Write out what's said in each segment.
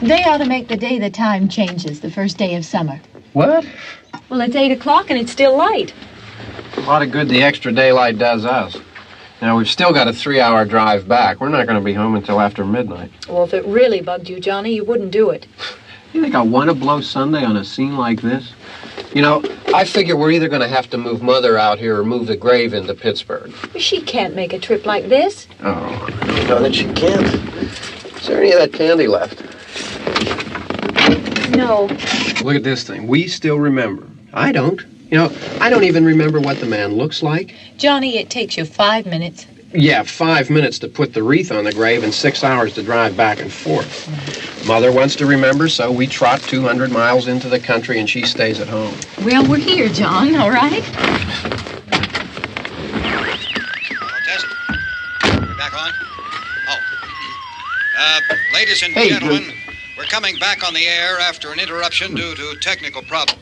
They ought to make the day the time changes, the first day of summer. What? Well, it's 8 o'clock and it's still light. A lot of good the extra daylight does us. Now, we've still got a 3-hour drive back. We're not going to be home until after midnight. Well, if it really bugged you, Johnny, you wouldn't do it. You think I want to blow Sunday on a scene like this? You know, I figure we're either going to have to move Mother out here or move the grave into Pittsburgh. She can't make a trip like this. Oh, I don't know that she can't. Is there any of that candy left? No. Look at this thing. We still remember. I don't. You know, I don't even remember what the man looks like. Johnny, it takes you 5 minutes. Yeah, 5 minutes to put the wreath on the grave and 6 hours to drive back and forth. Mother wants to remember, so we trot 200 miles into the country and she stays at home. Well, we're here, John, all right? Test. We're back on? Oh. Ladies and gentlemen, we're coming back on the air after an interruption due to technical problem.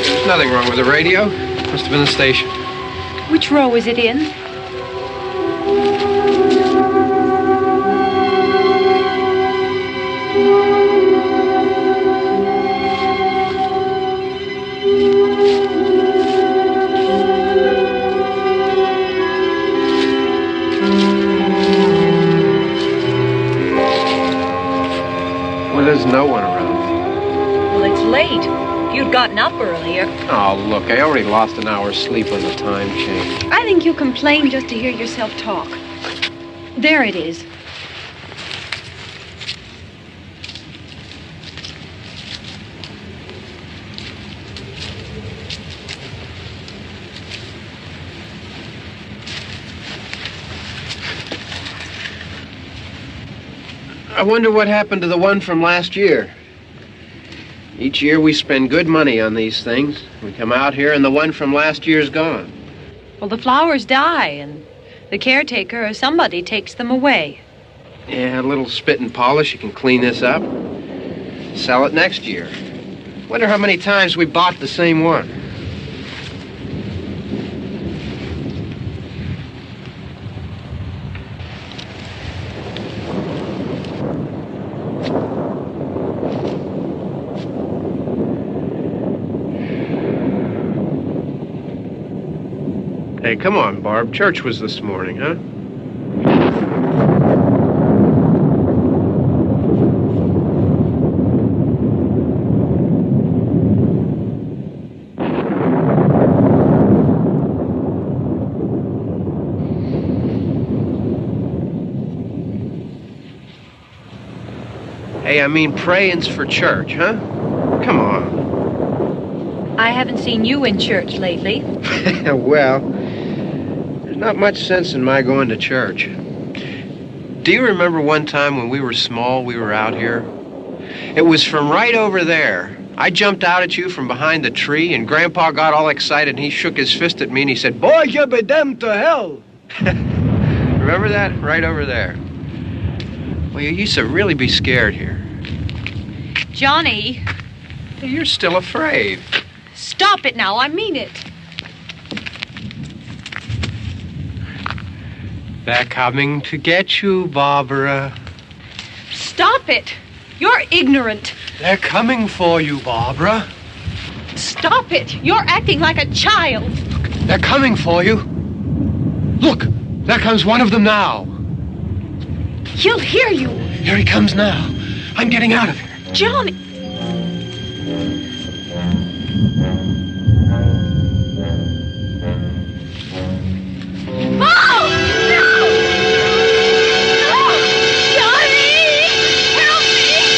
There's nothing wrong with the radio. Must have been the station. Which row is it in? Well, there's no one around. Well, it's late. If you'd gotten up earlier. Oh, look, I already lost an hour's sleep on the time change. I think you complain just to hear yourself talk. There it is. I wonder what happened to the one from last year. Each year we spend good money on these things. We come out here and the one from last year's gone. Well, the flowers die, and the caretaker or somebody takes them away. Yeah, a little spit and polish, you can clean this up. Sell it next year. Wonder how many times we bought the same one. Hey, come on, Barb. Church was this morning, huh? Hey, I mean praying's for church, huh? Come on. I haven't seen you in church lately. Well, there's not much sense in my going to church. Do you remember one time when we were small, we were out here? It was from right over there. I jumped out at you from behind the tree, and Grandpa got all excited, and he shook his fist at me, and he said, "Boy, you be damned to hell." Remember that? Right over there. Well, you used to really be scared here. Johnny, You're still afraid. stop it now. I mean it. They're coming to get you, Barbara. Stop it. You're ignorant. They're coming for you, Barbara. Stop it. You're acting like a child. They're coming for you. Look, there comes one of them now. He'll hear you. Here he comes now. I'm getting out of here. Johnny. Oh! No! No! Johnny! Help me!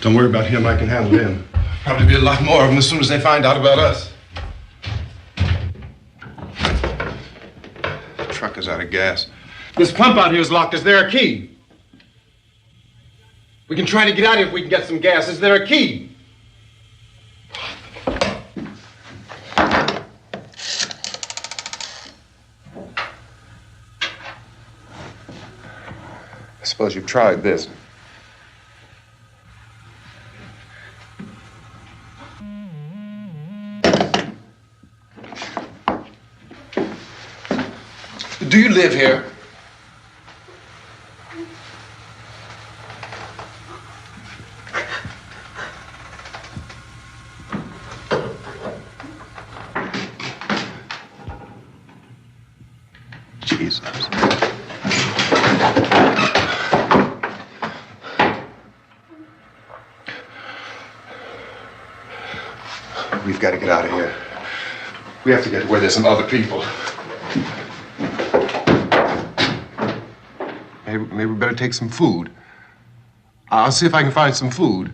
Don't worry about him. I can handle him. Probably be a lot more of them as soon as they find out about us. The truck is out of gas. This pump out here is locked. Is there a key? We can try to get out here if we can get some gas. Is there a key? I suppose you've tried this. Do you live here? Jesus. We've got to get out of here. We have to get where there's some other people. Maybe we better take some food. I'll see if I can find some food.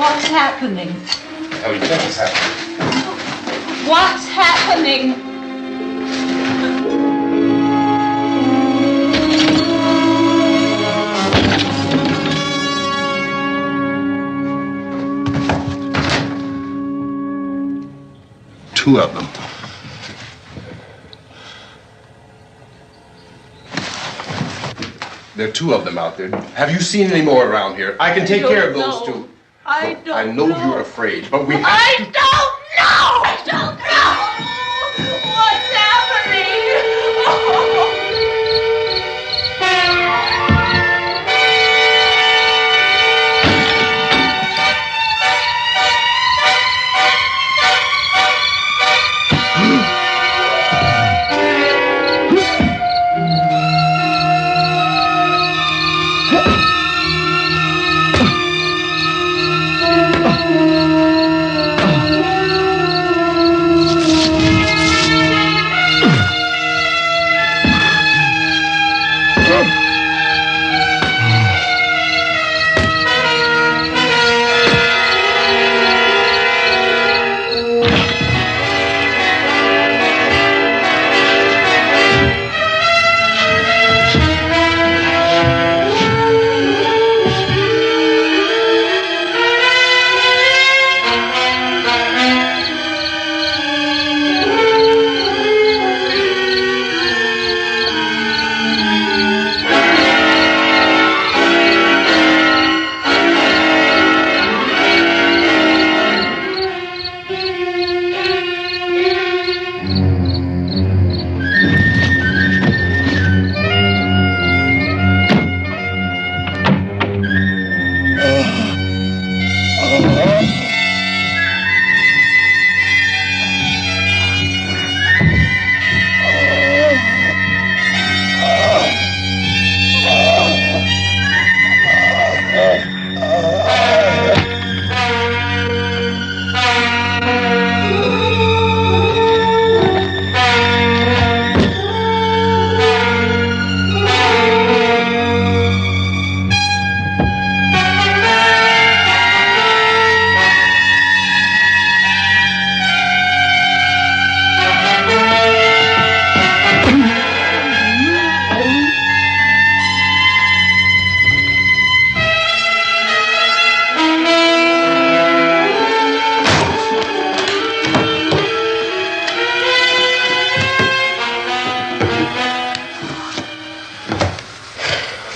What's happening? Oh, you think it's happening? What's happening? Two of them. There are two of them out there. Have you seen any more around here? I can take care of those two. I don't I know you're afraid, but we have to... I don't know! I don't know! What's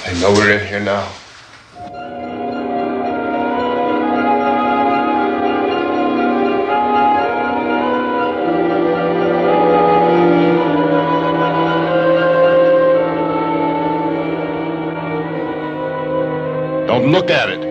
I know we're in here now. look at it.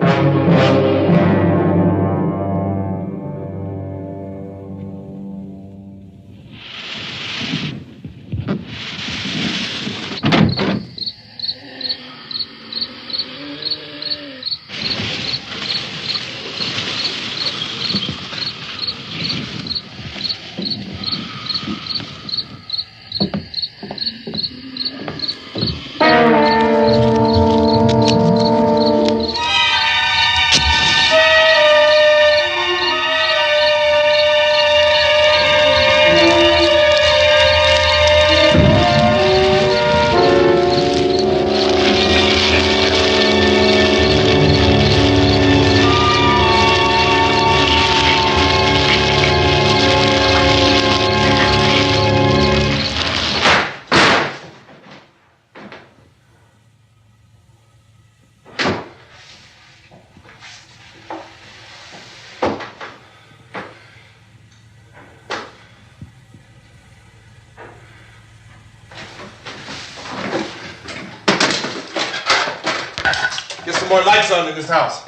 Get some more lights on in this house.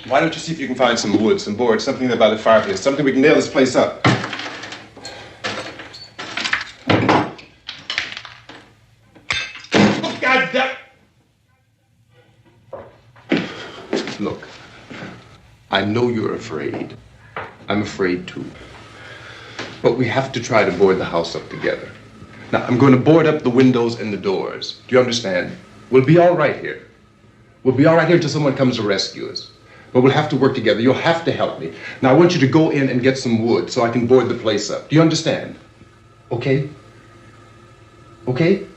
Why don't you see if you can find some wood, some boards, something there by the fireplace, something we can nail this place up. God damn! Look, I know you're afraid. I'm afraid too. But we have to try to board the house up together. Now, I'm going to board up the windows and the doors. Do you understand? We'll be all right here. We'll be all right here until someone comes to rescue us. But we'll have to work together. You'll have to help me. Now, I want you to go in and get some wood so I can board the place up. Do you understand? Okay? Okay?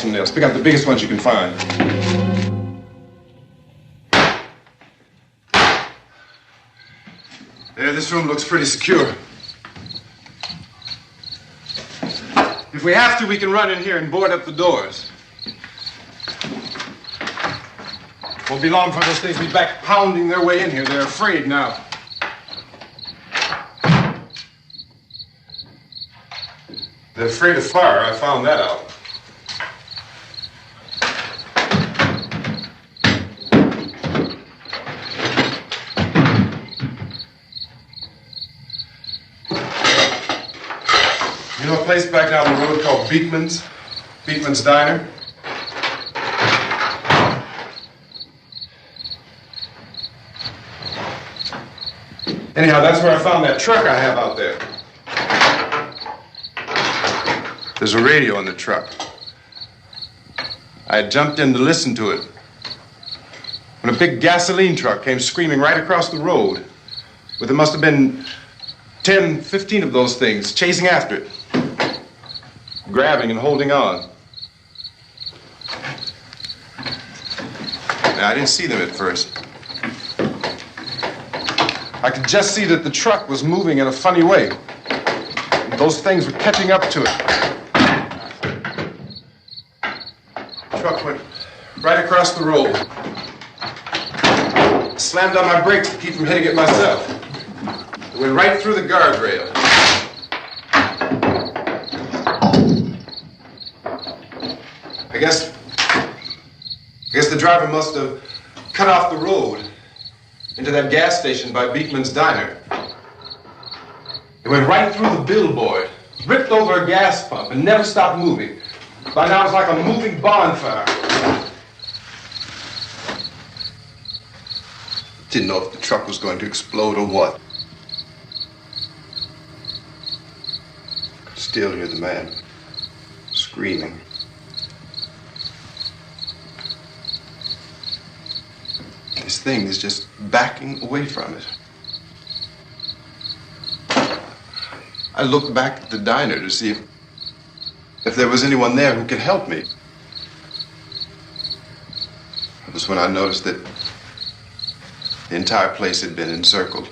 some nails. Pick out the biggest ones you can find. There, this room looks pretty secure. If we have to, we can run in here and board up the doors. Won't be long before those things will be back pounding their way in here. They're afraid now. They're afraid of fire. I found that out. You know a place back down the road called Beekman's? Beekman's Diner? Anyhow, that's where I found that truck I have out there. There's a radio in the truck. I had jumped in to listen to it when a big gasoline truck came screaming right across the road. Well, there must have been 10, 15 of those things chasing after it, grabbing and holding on. Now, I didn't see them at first. I could just see that the truck was moving in a funny way. Those things were catching up to it. The truck went right across the road. I slammed on my brakes to keep from hitting it myself. It went right through the guardrail. I guess the driver must have cut off the road into that gas station by Beekman's Diner. It went right through the billboard, ripped over a gas pump, and never stopped moving. By now, it's like a moving bonfire. Didn't know if the truck was going to explode or what. Could still hear the man screaming. This thing is just backing away from it. I looked back at the diner to see if there was anyone there who could help me. It was when I noticed that the entire place had been encircled.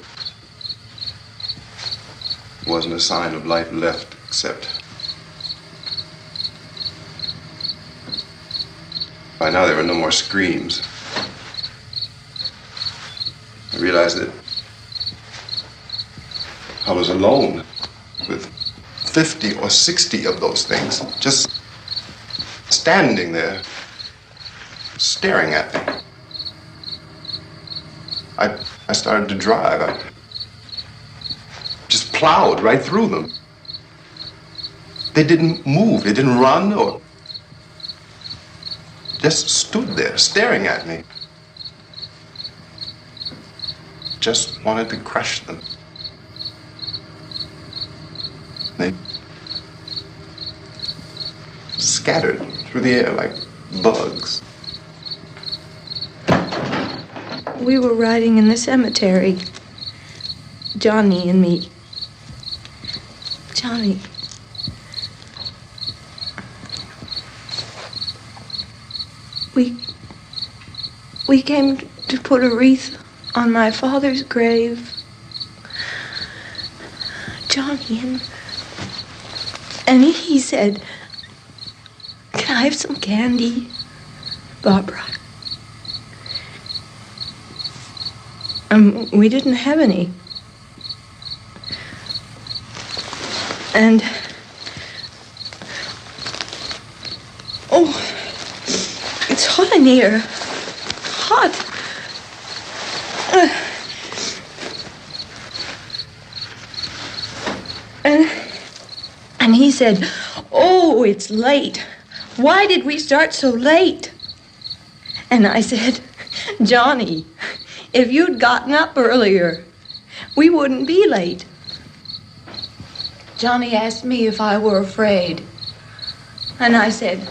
There wasn't a sign of life left except by now there were no more screams. I realized that I was alone with 50 or 60 of those things just standing there, staring at me. I started to drive. I just plowed right through them. They didn't move. They didn't run or just stood there staring at me. Just wanted to crush them. They scattered through the air like bugs. We were riding in the cemetery, Johnny and me. Johnny. We came to put a wreath on my father's grave. Johnny, and he said, "Can I have some candy, Barbara?" We didn't have any. And oh, it's hot in here. Hot. And he said, "Oh, it's late. Why did we start so late?" And I said, "Johnny, if you'd gotten up earlier, we wouldn't be late." Johnny asked me if I were afraid. And I said,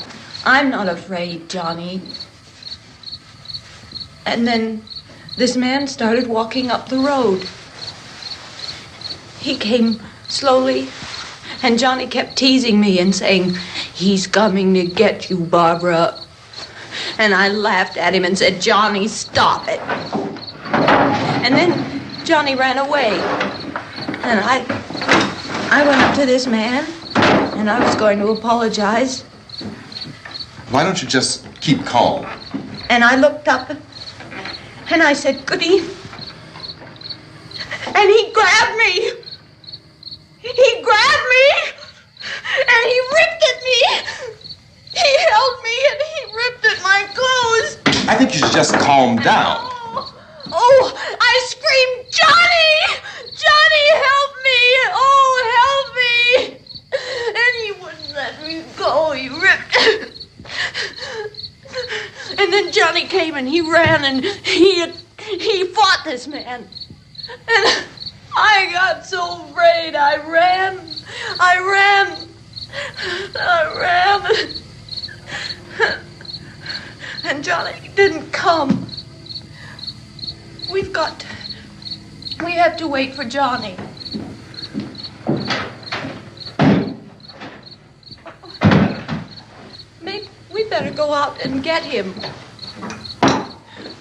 "I'm not afraid, Johnny." And then this man started walking up the road. He came slowly And Johnny kept teasing me and saying, "He's coming to get you, Barbara." And I laughed at him and said, "Johnny, stop it." And then Johnny ran away. And I went up to this man, and I was going to apologize. Why don't you just keep calm? And I looked up, and I said, "Good evening." And he grabbed me. He grabbed me, and he ripped at me. He held me, and he ripped at my clothes. I think you should just calm down. Oh, I screamed, "Johnny! Johnny, help me! Oh, help me!" And he wouldn't let me go. He ripped. And then Johnny came and he ran and he fought this man. And I got so afraid. I ran. And Johnny didn't come. We have to wait for Johnny. Maybe we better go out and get him.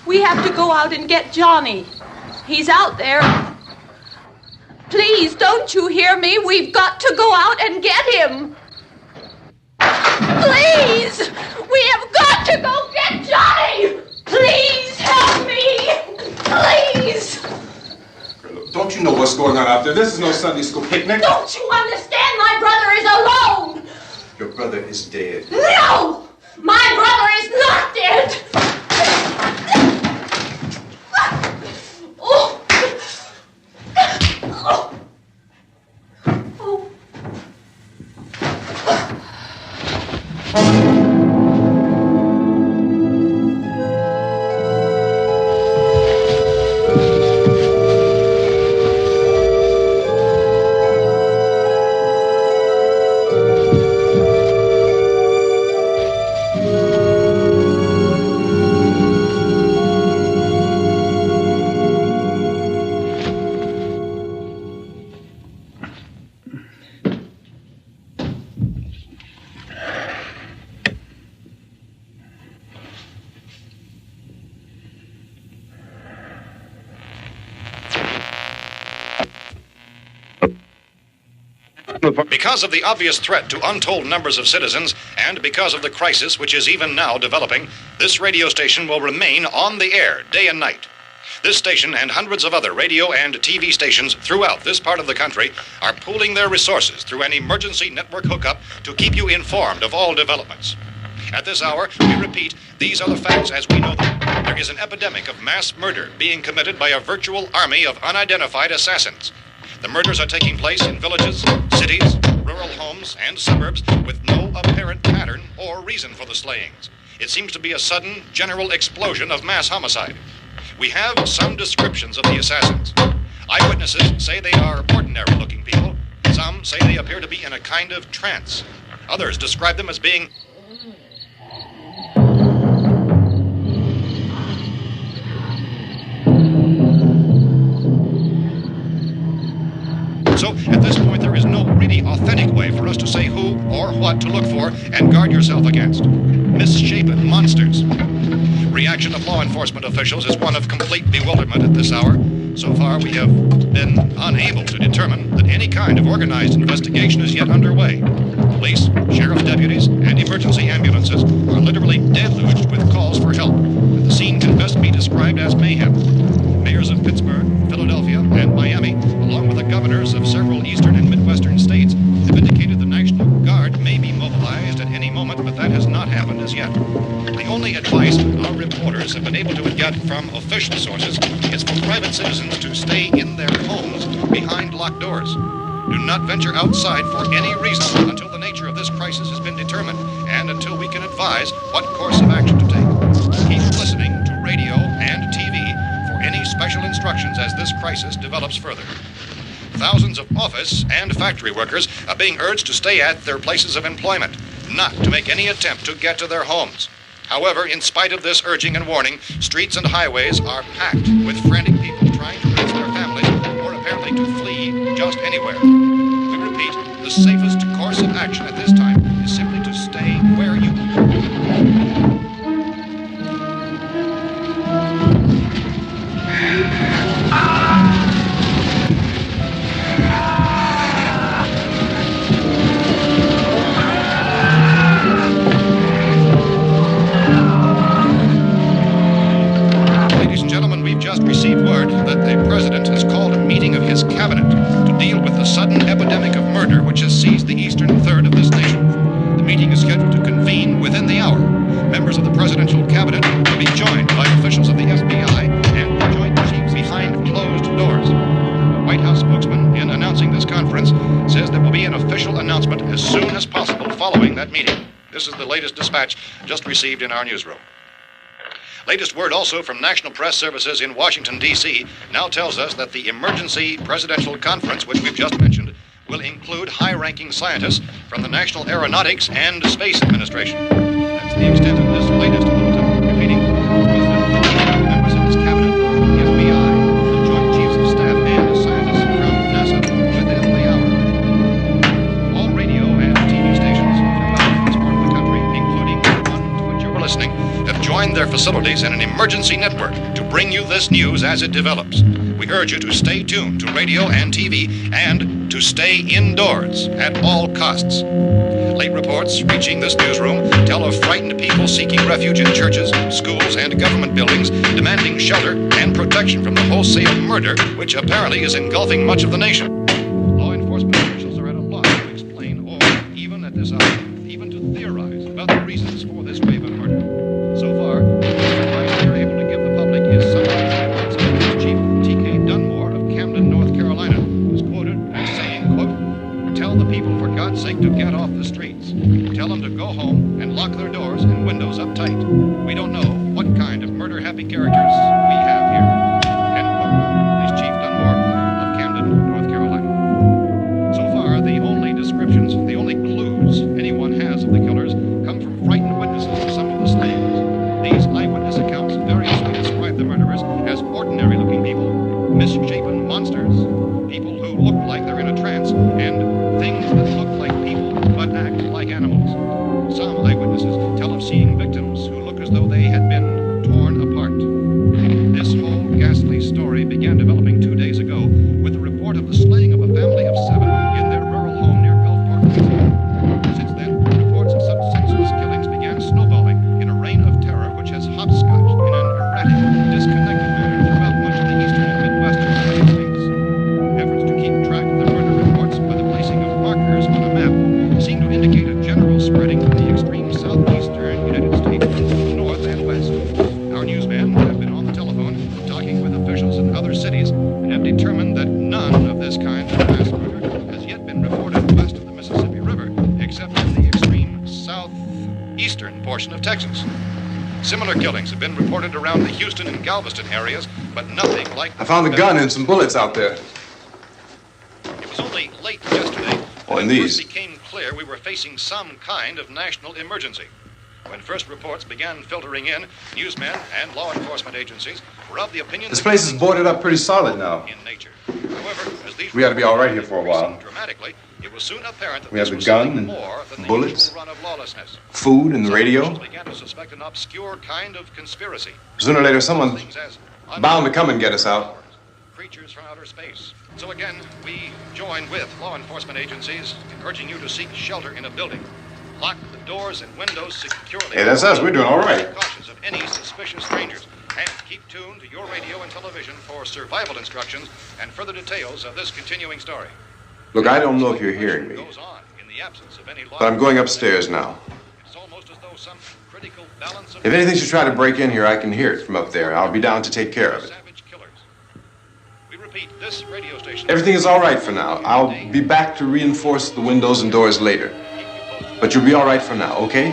We have to go out and get Johnny. He's out there. Please, don't you hear me? We've got to go out and get him. Please! We have got to go get Johnny! Please help me! Please! Don't you know what's going on out there? This is no Sunday school picnic. Don't you understand? My brother is alone! Your brother is dead. No! My brother is not dead! Oh! Oh! Oh! Because of the obvious threat to untold numbers of citizens, and because of the crisis which is even now developing, this radio station will remain on the air day and night. This station and hundreds of other radio and TV stations throughout this part of the country are pooling their resources through an emergency network hookup to keep you informed of all developments. At this hour, we repeat, these are the facts as we know them. There is an epidemic of mass murder being committed by a virtual army of unidentified assassins. The murders are taking place in villages, cities, rural homes, and suburbs with no apparent pattern or reason for the slayings. It seems to be a sudden, general explosion of mass homicide. We have some descriptions of the assassins. Eyewitnesses say they are ordinary-looking people. Some say they appear to be in a kind of trance. Others describe them as being So, at this point, there is no really authentic way for us to say who or what to look for and guard yourself against. Misshapen monsters. Reaction of law enforcement officials is one of complete bewilderment at this hour. So far, we have been unable to determine that any kind of organized investigation is yet underway. Police, sheriff's deputies, and emergency ambulances are literally deluged with calls for help. The scene can best be described as mayhem. Mayors of Pittsburgh, Philadelphia, and Miami, along with the governors of several eastern and midwestern states, have indicated the National Guard may be mobilized at any moment, but that has not happened as yet. The only advice our reporters have been able to get from official sources is for private citizens to stay in their homes behind locked doors. Do not venture outside for any reason until the nature of this crisis has been determined and until we can advise what course of action to take. Keep listening to radio and TV for any special instructions as this crisis develops further. Thousands of office and factory workers are being urged to stay at their places of employment, not to make any attempt to get to their homes. However, in spite of this urging and warning, streets and highways are packed with frantic people trying to reach their families or apparently to flee just anywhere. We repeat, repeat, the safest course of action at this time is simply to stay where you received word that the president has called a meeting of his cabinet to deal with the sudden epidemic of murder which has seized the eastern third of this nation. The meeting is scheduled to convene within the hour. Members of the presidential cabinet will be joined by officials of the FBI and the Joint Chiefs behind closed doors. The White House spokesman, in announcing this conference, says there will be an official announcement as soon as possible following that meeting. This is the latest dispatch just received in our newsroom. Latest word also from National Press Services in Washington, D.C. now tells us that the emergency presidential conference, which we've just mentioned, will include high-ranking scientists from the National Aeronautics and Space Administration. That's the extent of this latest bulletin. Repeating, members of his cabinet, the FBI, the Joint Chiefs of Staff, and scientists from NASA within the hour. All radio and TV stations throughout this part of the country, including the one to which you were listening, have joined their facilities in an emergency network to bring you this news as it develops. We urge you to stay tuned to radio and TV and to stay indoors at all costs. Late reports reaching this newsroom tell of frightened people seeking refuge in churches, schools, and government buildings, demanding shelter and protection from the wholesale murder which apparently is engulfing much of the nation. Law enforcement officials are at a loss to explain or, even at this hour, even to theorize about the reasons for this wave of murder. So far, the advice they're able to give the public is summarized by Police Chief T.K. Dunmore of Camden, North Carolina, who's quoted as saying, quote, "Tell the people, for God's sake, to get off the streets. Tell them to go home and lock their doors and windows up tight. We don't know what kind of murder-happy characters we have here." End quote. Police Chief Dunmore of Camden, North Carolina. So far, the only descriptions, the only clues anyone has of the killers come from frightened witnesses of some of the slayings. These eyewitness accounts variously describe the murderers as ordinary-looking people, misshapen monsters, people who look like they're in a trance, and things that look like people but act like animals. Some eyewitnesses tell of seeing victims who look as though they had been torn apart. This whole ghastly story began developing 2 days ago with the report of the slaying of a family of 7 in their rural home near Gulfport, Louisiana. Since then, reports of such senseless killings began snowballing in a reign of terror which has hopscotched in an erratic, disconnected manner throughout much of the eastern and midwestern United States. Efforts to keep track of the murder reports by the placing of markers on a map seem to indicate a general spreading from the extreme southeastern United States to the north and west. Our newsmen have been on the telephone talking with officials in other cities and have determined that none of this kind of mass murder has yet been reported west of the Mississippi River, except in the extreme southeastern portion of Texas. Similar killings have been reported around the Houston and Galveston areas, but nothing like... I found a gun and some bullets out there. It was only late yesterday Oh, and that it these. first became clear we were facing some kind of national emergency. When first reports began filtering in, newsmen and law enforcement agencies were of the opinion This that place is killings boarded up pretty solid now. in nature. However, as these We ought to be all right here for a while. increased dramatically, it was soon apparent that We have this the was gun something and more than the bullets. usual run of lawlessness. Food and the Some radio. officials began to suspect an obscure kind of conspiracy. Sooner or later, someone's Things as bound to come and get us out. creatures from outer space. So again, we join with law enforcement agencies in urging you to seek shelter in a building. Lock the doors and windows securely. Hey, that's us. We're doing all right. Cautious of any suspicious strangers. And keep tuned to your radio and television for survival instructions and further details of this continuing story. Look, I don't know if you're hearing me, Goes on in the absence of any law. but I'm going upstairs now. It's almost as though some critical balance of If anything should try to break in here, I can hear it from up there. I'll be down to take care of it. savage killers. We repeat, this radio station. Everything is all right for now. I'll be back to reinforce the windows and doors later. But you'll be all right for now, okay?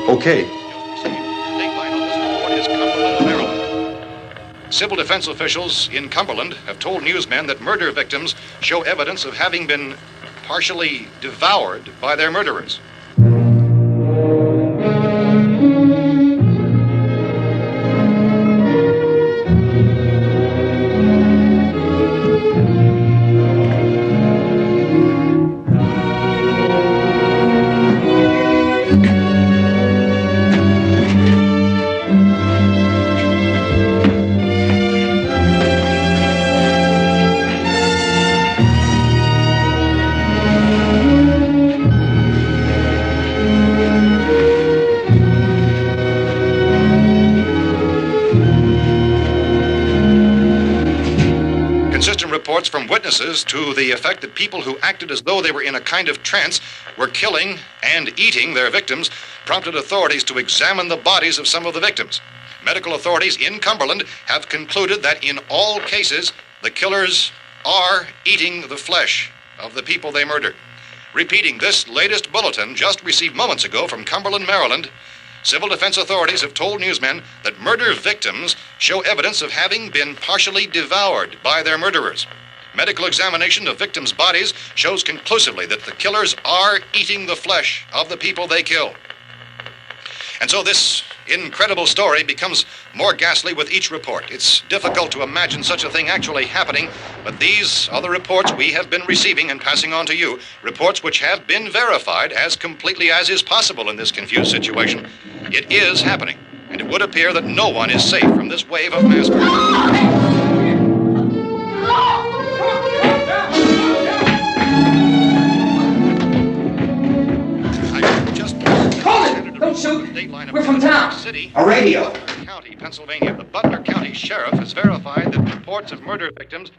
Okay. Dateline on this report is Cumberland, Maryland. Civil defense officials in Cumberland have told newsmen that murder victims show evidence of having been partially devoured by their murderers. reports from witnesses to the effect that people who acted as though they were in a kind of trance were killing and eating their victims prompted authorities to examine the bodies of some of the victims. Medical authorities in Cumberland have concluded that in all cases, the killers are eating the flesh of the people they murdered. Repeating this latest bulletin just received moments ago from Cumberland, Maryland, civil defense authorities have told newsmen that murder victims show evidence of having been partially devoured by their murderers. Medical examination of victims' bodies shows conclusively that the killers are eating the flesh of the people they kill. And so this incredible story becomes more ghastly with each report. It's difficult to imagine such a thing actually happening, but these are the reports we have been receiving and passing on to you, reports which have been verified as completely as is possible in this confused situation. It is happening, and it would appear that no one is safe from this wave of mass murder. Don't shoot. We're from town. A radio. County, Pennsylvania. The Butler County Sheriff has verified that reports of murder victims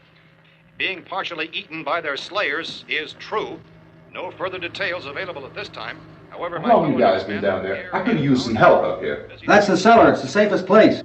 being partially eaten by their slayers is true. No further details available at this time. However, how long you guys been down there? I could use some help up here. That's the cellar. It's the safest place.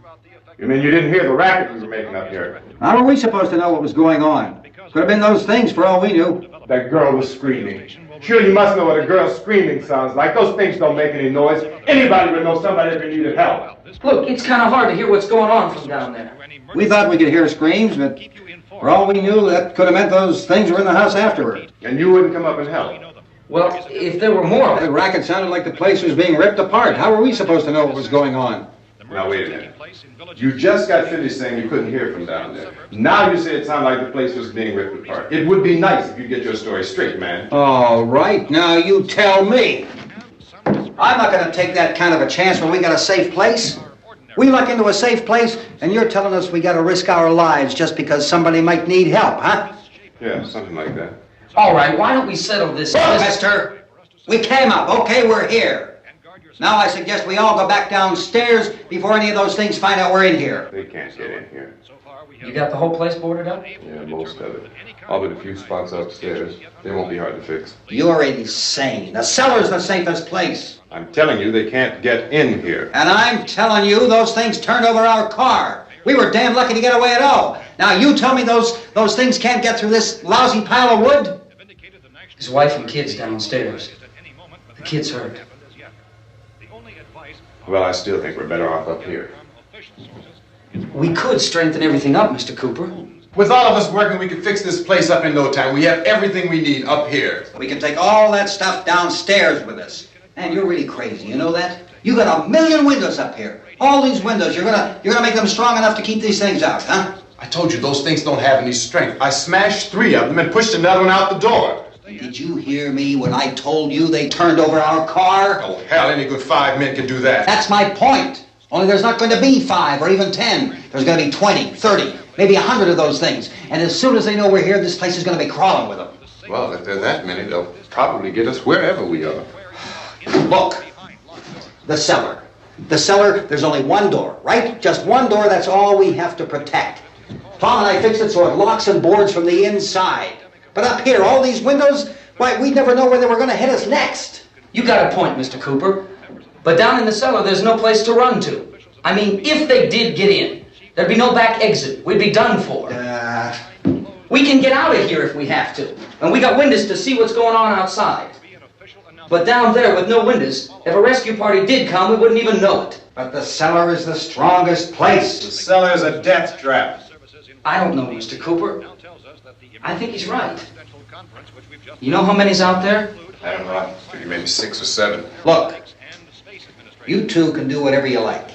You mean you didn't hear the racket we were making up here? How were we supposed to know what was going on? Could have been those things for all we knew. That girl was screaming. Sure, you must know what a girl screaming sounds like. Those things don't make any noise. Anybody would know somebody ever needed help. Look, it's kind of hard to hear what's going on from down there. We thought we could hear screams, but for all we knew, that could have meant those things were in the house afterward. And you wouldn't come up and help? Well, if there were more... The racket sounded like the place was being ripped apart. How were we supposed to know what was going on? Now, wait a minute. You just got finished saying you couldn't hear from down there. Now you say it sounded like the place was being ripped apart. It would be nice if you get your story straight, man. All right, now you tell me. I'm not going to take that kind of a chance when we got a safe place. We luck into a safe place, and you're telling us we got to risk our lives just because somebody might need help, huh? Yeah, something like that. All right, why don't we settle this? Look, mister, we came up. Okay, we're here. Now I suggest we all go back downstairs before any of those things find out we're in here. They can't get in here. You got the whole place boarded up? Yeah, most of it. All but a few spots upstairs. They won't be hard to fix. You're insane. The cellar's the safest place. I'm telling you, they can't get in here. And I'm telling you, those things turned over our car. We were damn lucky to get away at all. Now you tell me those things can't get through this lousy pile of wood? His wife and kids downstairs. The kid's hurt. Well, I still think we're better off up here. We could strengthen everything up, Mr. Cooper. With all of us working, we could fix this place up in no time. We have everything we need up here. We can take all that stuff downstairs with us. Man, you're really crazy, you know that? You got 1,000,000 windows up here. All these windows, you're gonna make them strong enough to keep these things out, huh? I told you those things don't have any strength. I smashed 3 of them and pushed another one out the door. Did you hear me when I told you they turned over our car? Oh, hell, any good 5 men could do that. That's my point. Only there's not going to be 5 or even 10. There's going to be 20, 30, maybe 100 of those things. And as soon as they know we're here, this place is going to be crawling with them. Well, if there are that many, they'll probably get us wherever we are. Look, the cellar. The cellar, there's only one door, right? Just one door, that's all we have to protect. Tom and I fixed it so it locks and boards from the inside. But up here, all these windows, why, we'd never know where they were going to hit us next. You got a point, Mr. Cooper. But down in the cellar, there's no place to run to. I mean, if they did get in, there'd be no back exit. We'd be done for. We can get out of here if we have to. And we got windows to see what's going on outside. But down there with no windows, if a rescue party did come, we wouldn't even know it. But the cellar is the strongest place. The cellar is a death trap. I don't know, Mr. Cooper. I think he's right. You know how many's out there? I don't know. Maybe 6 or 7. Look, you two can do whatever you like.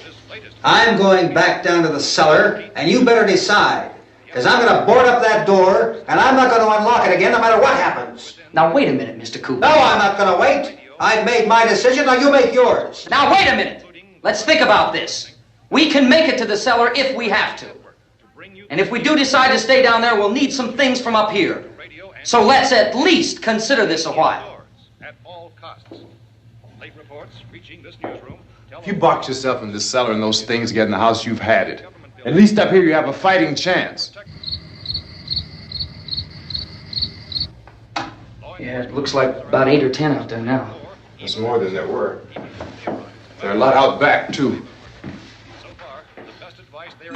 I'm going back down to the cellar, and you better decide. Because I'm going to board up that door, and I'm not going to unlock it again no matter what happens. Now, wait a minute, Mr. Cooper. No, I'm not going to wait. I've made my decision, now you make yours. Now, wait a minute. Let's think about this. We can make it to the cellar if we have to. And if we do decide to stay down there, we'll need some things from up here. So let's at least consider this a while. If you box yourself in this cellar and those things get in the house, you've had it. At least up here you have a fighting chance. Yeah, it looks like about 8 or 10 out there now. There's more than there were. There are a lot out back, too. So far, the best advice there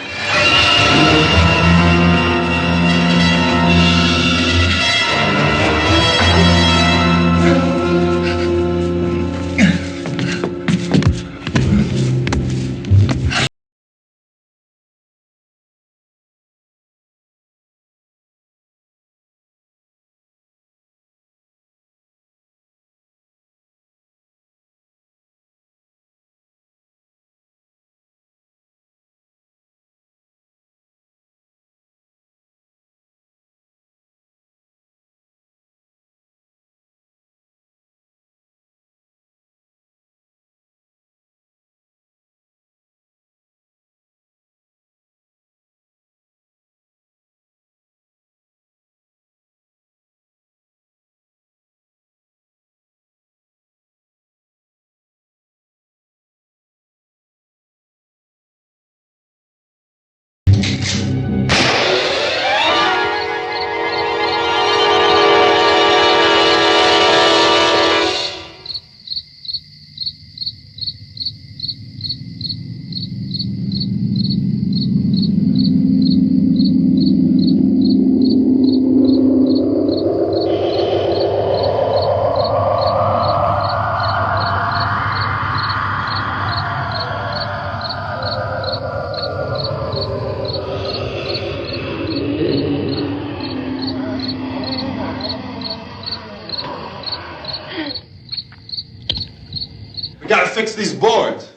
We gotta fix these boards.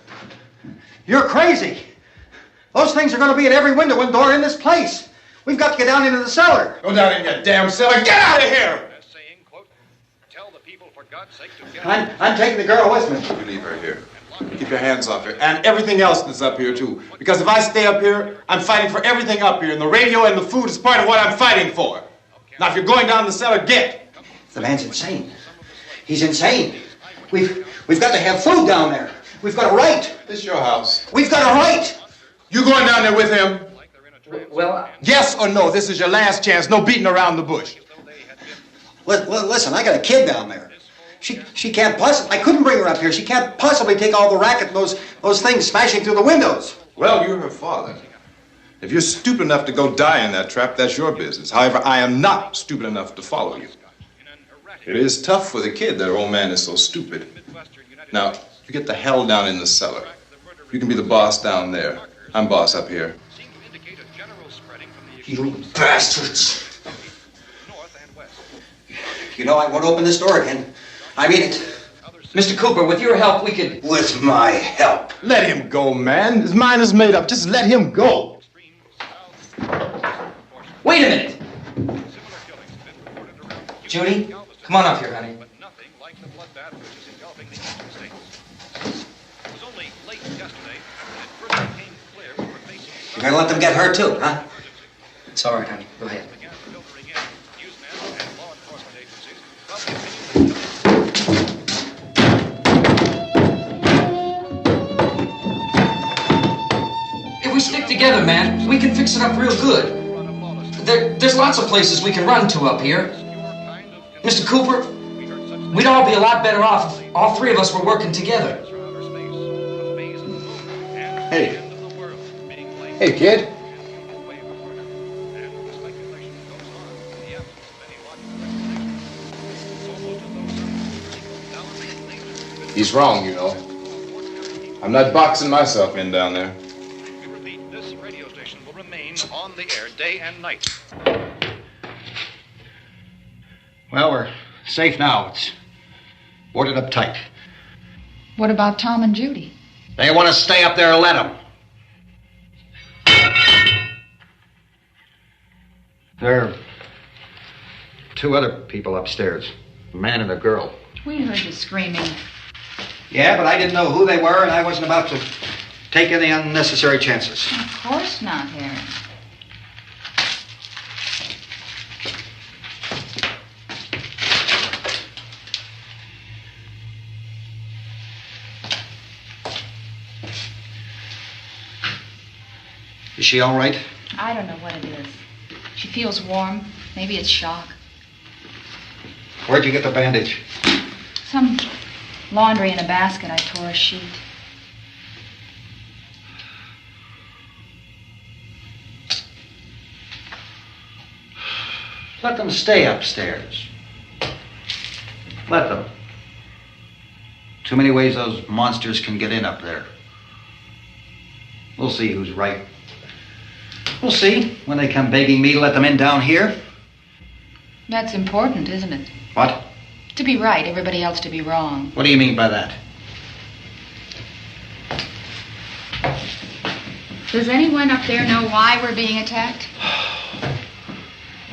You're crazy. Those things are going to be at every window and door in this place. We've got to get down into the cellar. Go down in your damn cellar. Get out of here! saying, quote, tell the people for God's sake to get I'm taking the girl with me. You leave her here. Keep your hands off her. And everything else that's up here, too. Because if I stay up here, I'm fighting for everything up here. And the radio and the food is part of what I'm fighting for. Now, if you're going down the cellar, get. The man's insane. He's insane. We've got to have food down there. We've got a right. This is your house. We've got a right. You going down there with him? Well, Yes or no? This is your last chance. No beating around the bush. Listen, I got a kid down there. She can't possibly. I couldn't bring her up here. She can't possibly take all the racket and those things smashing through the windows. Well, you're her father. If you're stupid enough to go die in that trap, that's your business. However, I am not stupid enough to follow you. It is tough for the kid that her old man is so stupid. Now, you get the hell down in the cellar. You can be the boss down there. I'm boss up here. You bastards. You know I won't open this door again. I mean it. Mr. Cooper, with your help, we could... With my help. Let him go, man. His mind is made up. Just let him go. Wait a minute. Judy, come on up here, honey. You're gonna let them get hurt too, huh? It's all right, honey. Go ahead. If we stick together, man, we can fix it up real good. There's lots of places we can run to up here. Mr. Cooper, we'd all be a lot better off if all three of us were working together. Hey. Hey, kid. He's wrong, you know. I'm not boxing myself in down there. We repeat, this radio station will remain on the air day and night. Well, we're safe now. It's boarded up tight. What about Tom and Judy? They want to stay up there and let them. There are two other people upstairs, a man and a girl. We heard you screaming. Yeah, but I didn't know who they were, and I wasn't about to take any unnecessary chances. Of course not, Harry. Is she all right? I don't know what it is. She feels warm. Maybe it's shock. Where'd you get the bandage? Some laundry in a basket. I tore a sheet. Let them stay upstairs. Let them. Too many ways those monsters can get in up there. We'll see who's right. We'll see when they come begging me to let them in down here. That's important, isn't it? What? To be right, everybody else to be wrong. What do you mean by that? Does anyone up there know why we're being attacked?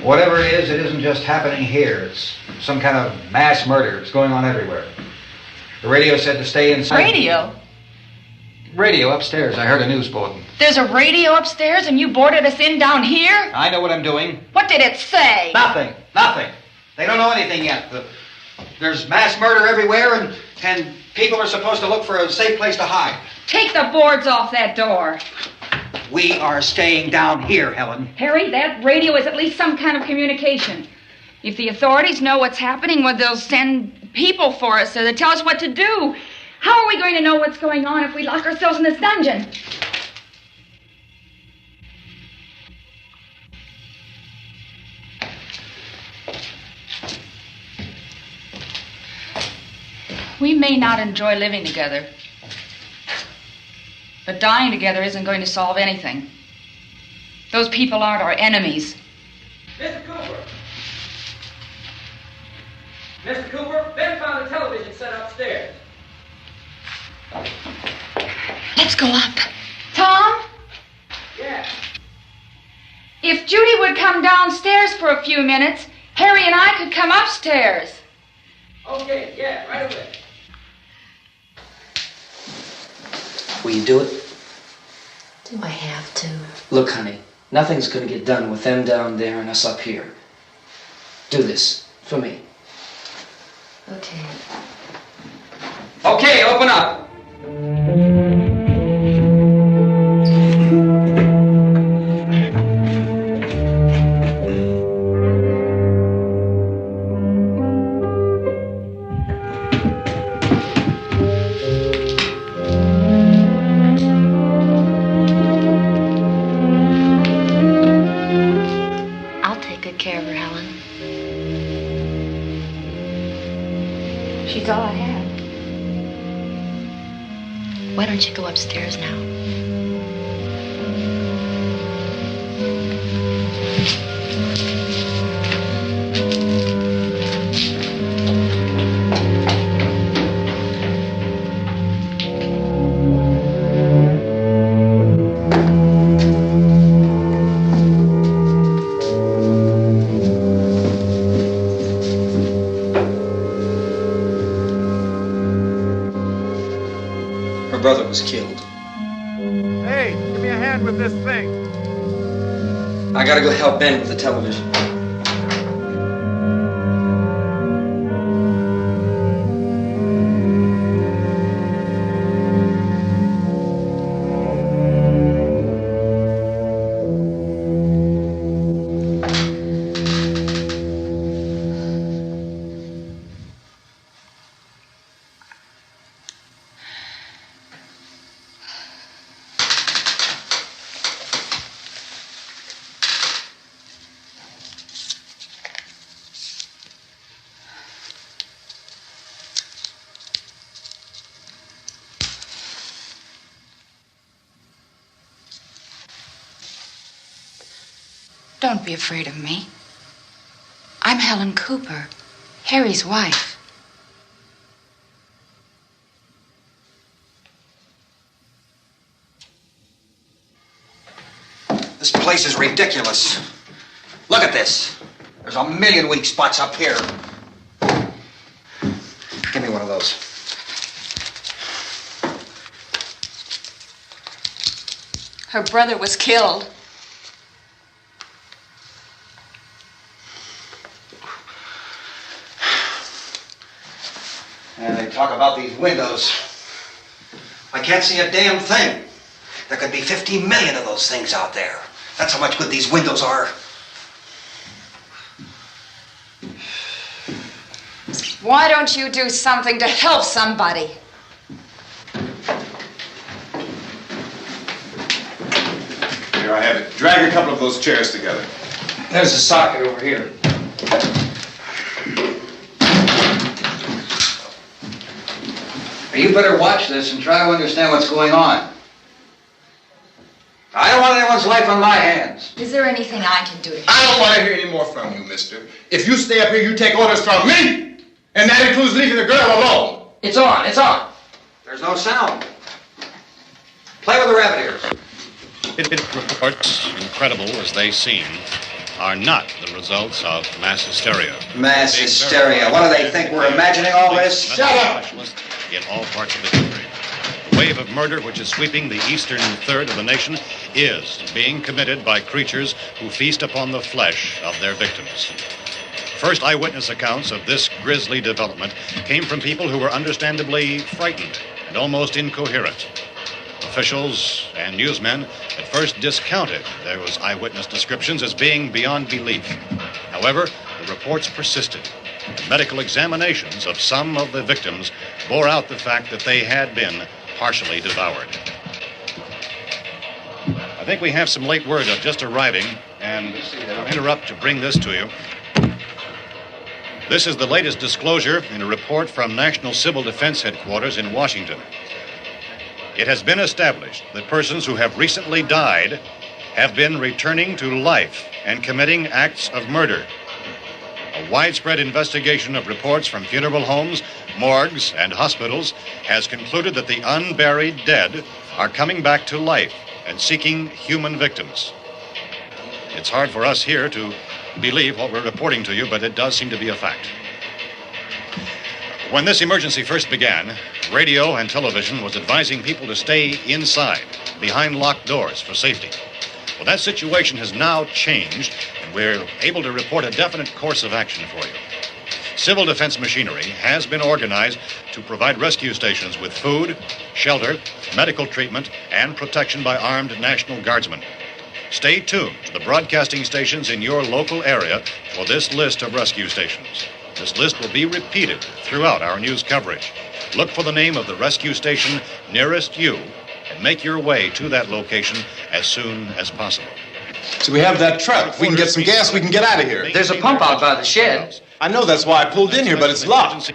Whatever it isn't just happening here. It's some kind of mass murder. It's going on everywhere. The radio said to stay inside. Radio? Radio upstairs. I heard a news bulletin. There's a radio upstairs and you boarded us in down here? I know what I'm doing. What did it say? Nothing. They don't know anything yet. There's mass murder everywhere and people are supposed to look for a safe place to hide. Take the boards off that door. We are staying down here, Helen. Harry, that radio is at least some kind of communication. If the authorities know what's happening, well, they'll send people for us to tell us what to do. How are we going to know what's going on if we lock ourselves in this dungeon? We may not enjoy living together, but dying together isn't going to solve anything. Those people aren't our enemies. Mr. Cooper! Mr. Cooper, Ben found a television set upstairs. Let's go up. Tom? Yeah. If Judy would come downstairs for a few minutes, Harry and I could come upstairs. Okay, yeah, right away. Will you do it? Do I have to? Look, honey, nothing's gonna get done with them down there and us up here. Do this for me. Okay. Okay, open up. I'll take good care of her, Helen. She's all I have. Why don't you go upstairs now? Her brother was killed. Hey, give me a hand with this thing. I gotta go help Ben with the television. Don't be afraid of me. I'm Helen Cooper, Harry's wife. This place is ridiculous. Look at this. There's a million weak spots up here. Give me one of those. Her brother was killed. And they talk about these windows. I can't see a damn thing. There could be 50 million of those things out there. That's how much good these windows are. Why don't you do something to help somebody? Here I have it. Drag a couple of those chairs together. There's a socket over here. You better watch this and try to understand what's going on. I don't want anyone's life on my hands. Is there anything I can do to help? I don't want to hear any more from you, mister. If you stay up here, you take orders from me. And that includes leaving the girl alone. It's on, it's on. There's no sound. Play with the rabbit ears. Reports, incredible as they seem, are not the results of mass hysteria. Mass hysteria. What do they think? We're imagining all this? Shut up! In all parts of the country. The wave of murder which is sweeping the eastern third of the nation is being committed by creatures who feast upon the flesh of their victims. First eyewitness accounts of this grisly development came from people who were understandably frightened and almost incoherent. Officials and newsmen at first discounted those eyewitness descriptions as being beyond belief. However, the reports persisted. The medical examinations of some of the victims bore out the fact that they had been partially devoured. I think we have some late word just arriving, and I'll interrupt to bring this to you. This is the latest disclosure in a report from National Civil Defense Headquarters in Washington. It has been established that persons who have recently died have been returning to life and committing acts of murder. A widespread investigation of reports from funeral homes, morgues, and hospitals has concluded that the unburied dead are coming back to life and seeking human victims. It's hard for us here to believe what we're reporting to you, but it does seem to be a fact. When this emergency first began, radio and television was advising people to stay inside, behind locked doors for safety. Well, that situation has now changed, and we're able to report a definite course of action for you. Civil defense machinery has been organized to provide rescue stations with food, shelter, medical treatment, and protection by armed National Guardsmen. Stay tuned to the broadcasting stations in your local area for this list of rescue stations. This list will be repeated throughout our news coverage. Look for the name of the rescue station nearest you and make your way to that location as soon as possible. So we have that truck. If we can get some gas, we can get out of here. There's a pump out by the shed. I know, that's why I pulled in here, but it's locked.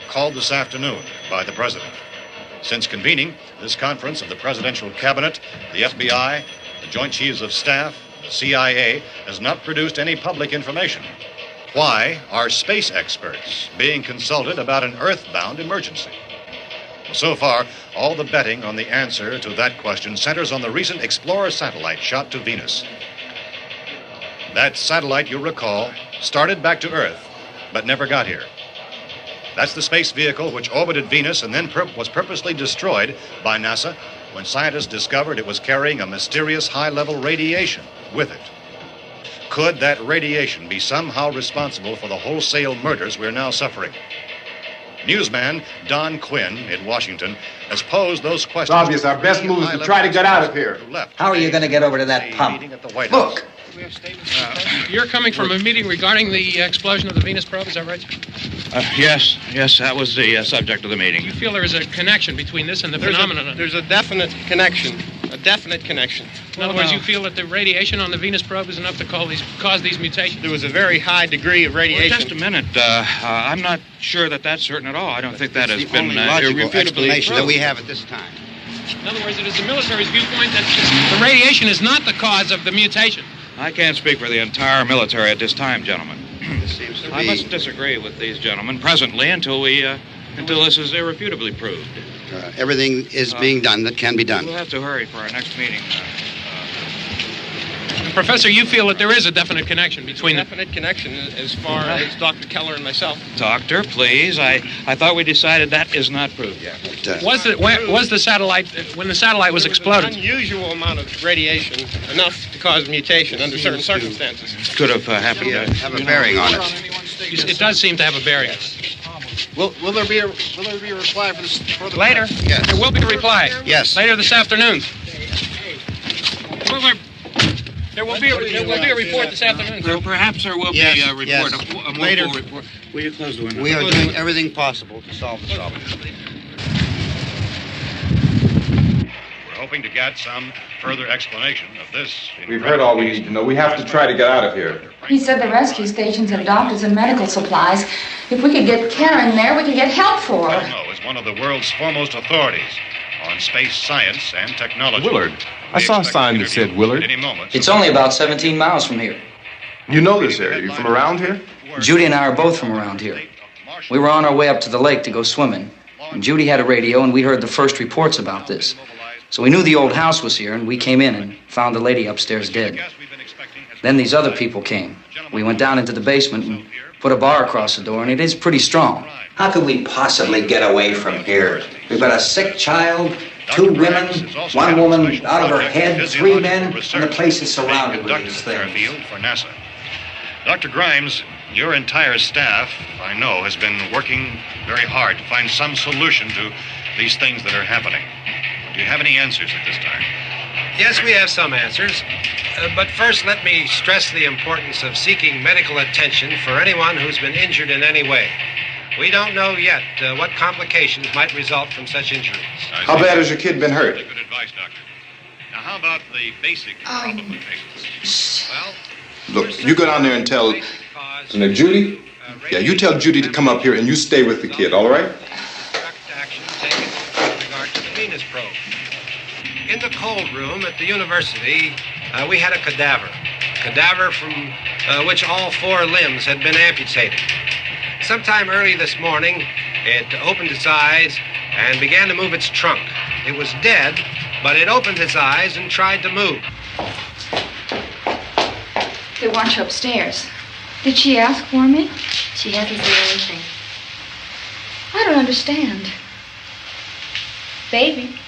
Called this afternoon by the President. Since convening this conference of the Presidential Cabinet, the FBI, the Joint Chiefs of Staff, the CIA has not produced any public information. Why are space experts being consulted about an earthbound emergency? So far, all the betting on the answer to that question centers on the recent Explorer satellite shot to Venus. That satellite, you'll recall, started back to Earth, but never got here. That's the space vehicle which orbited Venus and then was purposely destroyed by NASA when scientists discovered it was carrying a mysterious high-level radiation with it. Could that radiation be somehow responsible for the wholesale murders we're now suffering? Newsman Don Quinn in Washington has posed those questions. It's obvious our best move is to try to get out of here. How are you going to get over to that pump? Look! You're coming from a meeting regarding the explosion of the Venus probe, is that right? Yes, that was the subject of the meeting. You feel there is a connection between this and the phenomenon? There's a definite connection. In other words, you feel that the radiation on the Venus probe is enough to cause these mutations? There was a very high degree of radiation. Well, just a minute. I'm not sure that that's certain at all. I don't think that has been logical explanation that we proved. have at this time. In other words, it is the military's viewpoint that the radiation is not the cause of the mutation. I can't speak for the entire military at this time, gentlemen. This seems to be... I must disagree with these gentlemen presently until this is irrefutably proved. Everything is being done that can be done. We'll have to hurry for our next meeting. Professor, you feel that there is a definite connection between them? Definite connection as far as Dr. Keller and myself. Doctor, please. I thought we decided that is not proved yet. Was the satellite, when the satellite was exploded? An unusual amount of radiation, enough to cause mutation under certain circumstances. Could have happened. Have a bearing on it. It does seem to have a bearing. Will there be a reply for the later? Yes. There will be a reply. Yes. Later this afternoon. There will be a report this afternoon. Perhaps there will be a report, a more full report. Will you close the window? We are doing everything possible to solve the problem. We're hoping to get some further explanation of this. We've heard all we need to know. We have to try to get out of here. He said the rescue stations have doctors and medical supplies. If we could get care in there, we could get help for her. Cosmo is one of the world's foremost authorities on space science and technology. Willard. I saw a sign that said Willard. Any moment. It's only about 17 miles from here. You know this area. You from around here? Judy and I are both from around here. We were on our way up to the lake to go swimming, and Judy had a radio, and we heard the first reports about this. So we knew the old house was here, and we came in and found the lady upstairs dead. Then these other people came. We went down into the basement and put a bar across the door, and it is pretty strong. How could we possibly get away from here? We've got a sick child, 2 women, 1 woman out of her head, 3 men, and the place is surrounded with these things. For NASA. Dr. Grimes, your entire staff, I know, has been working very hard to find some solution to these things that are happening. Do you have any answers at this time? Yes, we have some answers. But first, let me stress the importance of seeking medical attention for anyone who's been injured in any way. We don't know yet what complications might result from such injuries. How bad has your kid been hurt? Good advice, Doctor. Now, how about the basic complications? Well, Look, you go down there and tell... Now, Judy? Yeah, you tell Judy to come up here and you stay with the kid, all right? action taken with regard to the Venus probe. In the cold room at the university, we had a cadaver from which all 4 limbs had been amputated. Sometime early this morning, it opened its eyes and began to move its trunk. It was dead, but it opened its eyes and tried to move. They want you upstairs. Did she ask for me? She hasn't said anything. I don't understand. Baby.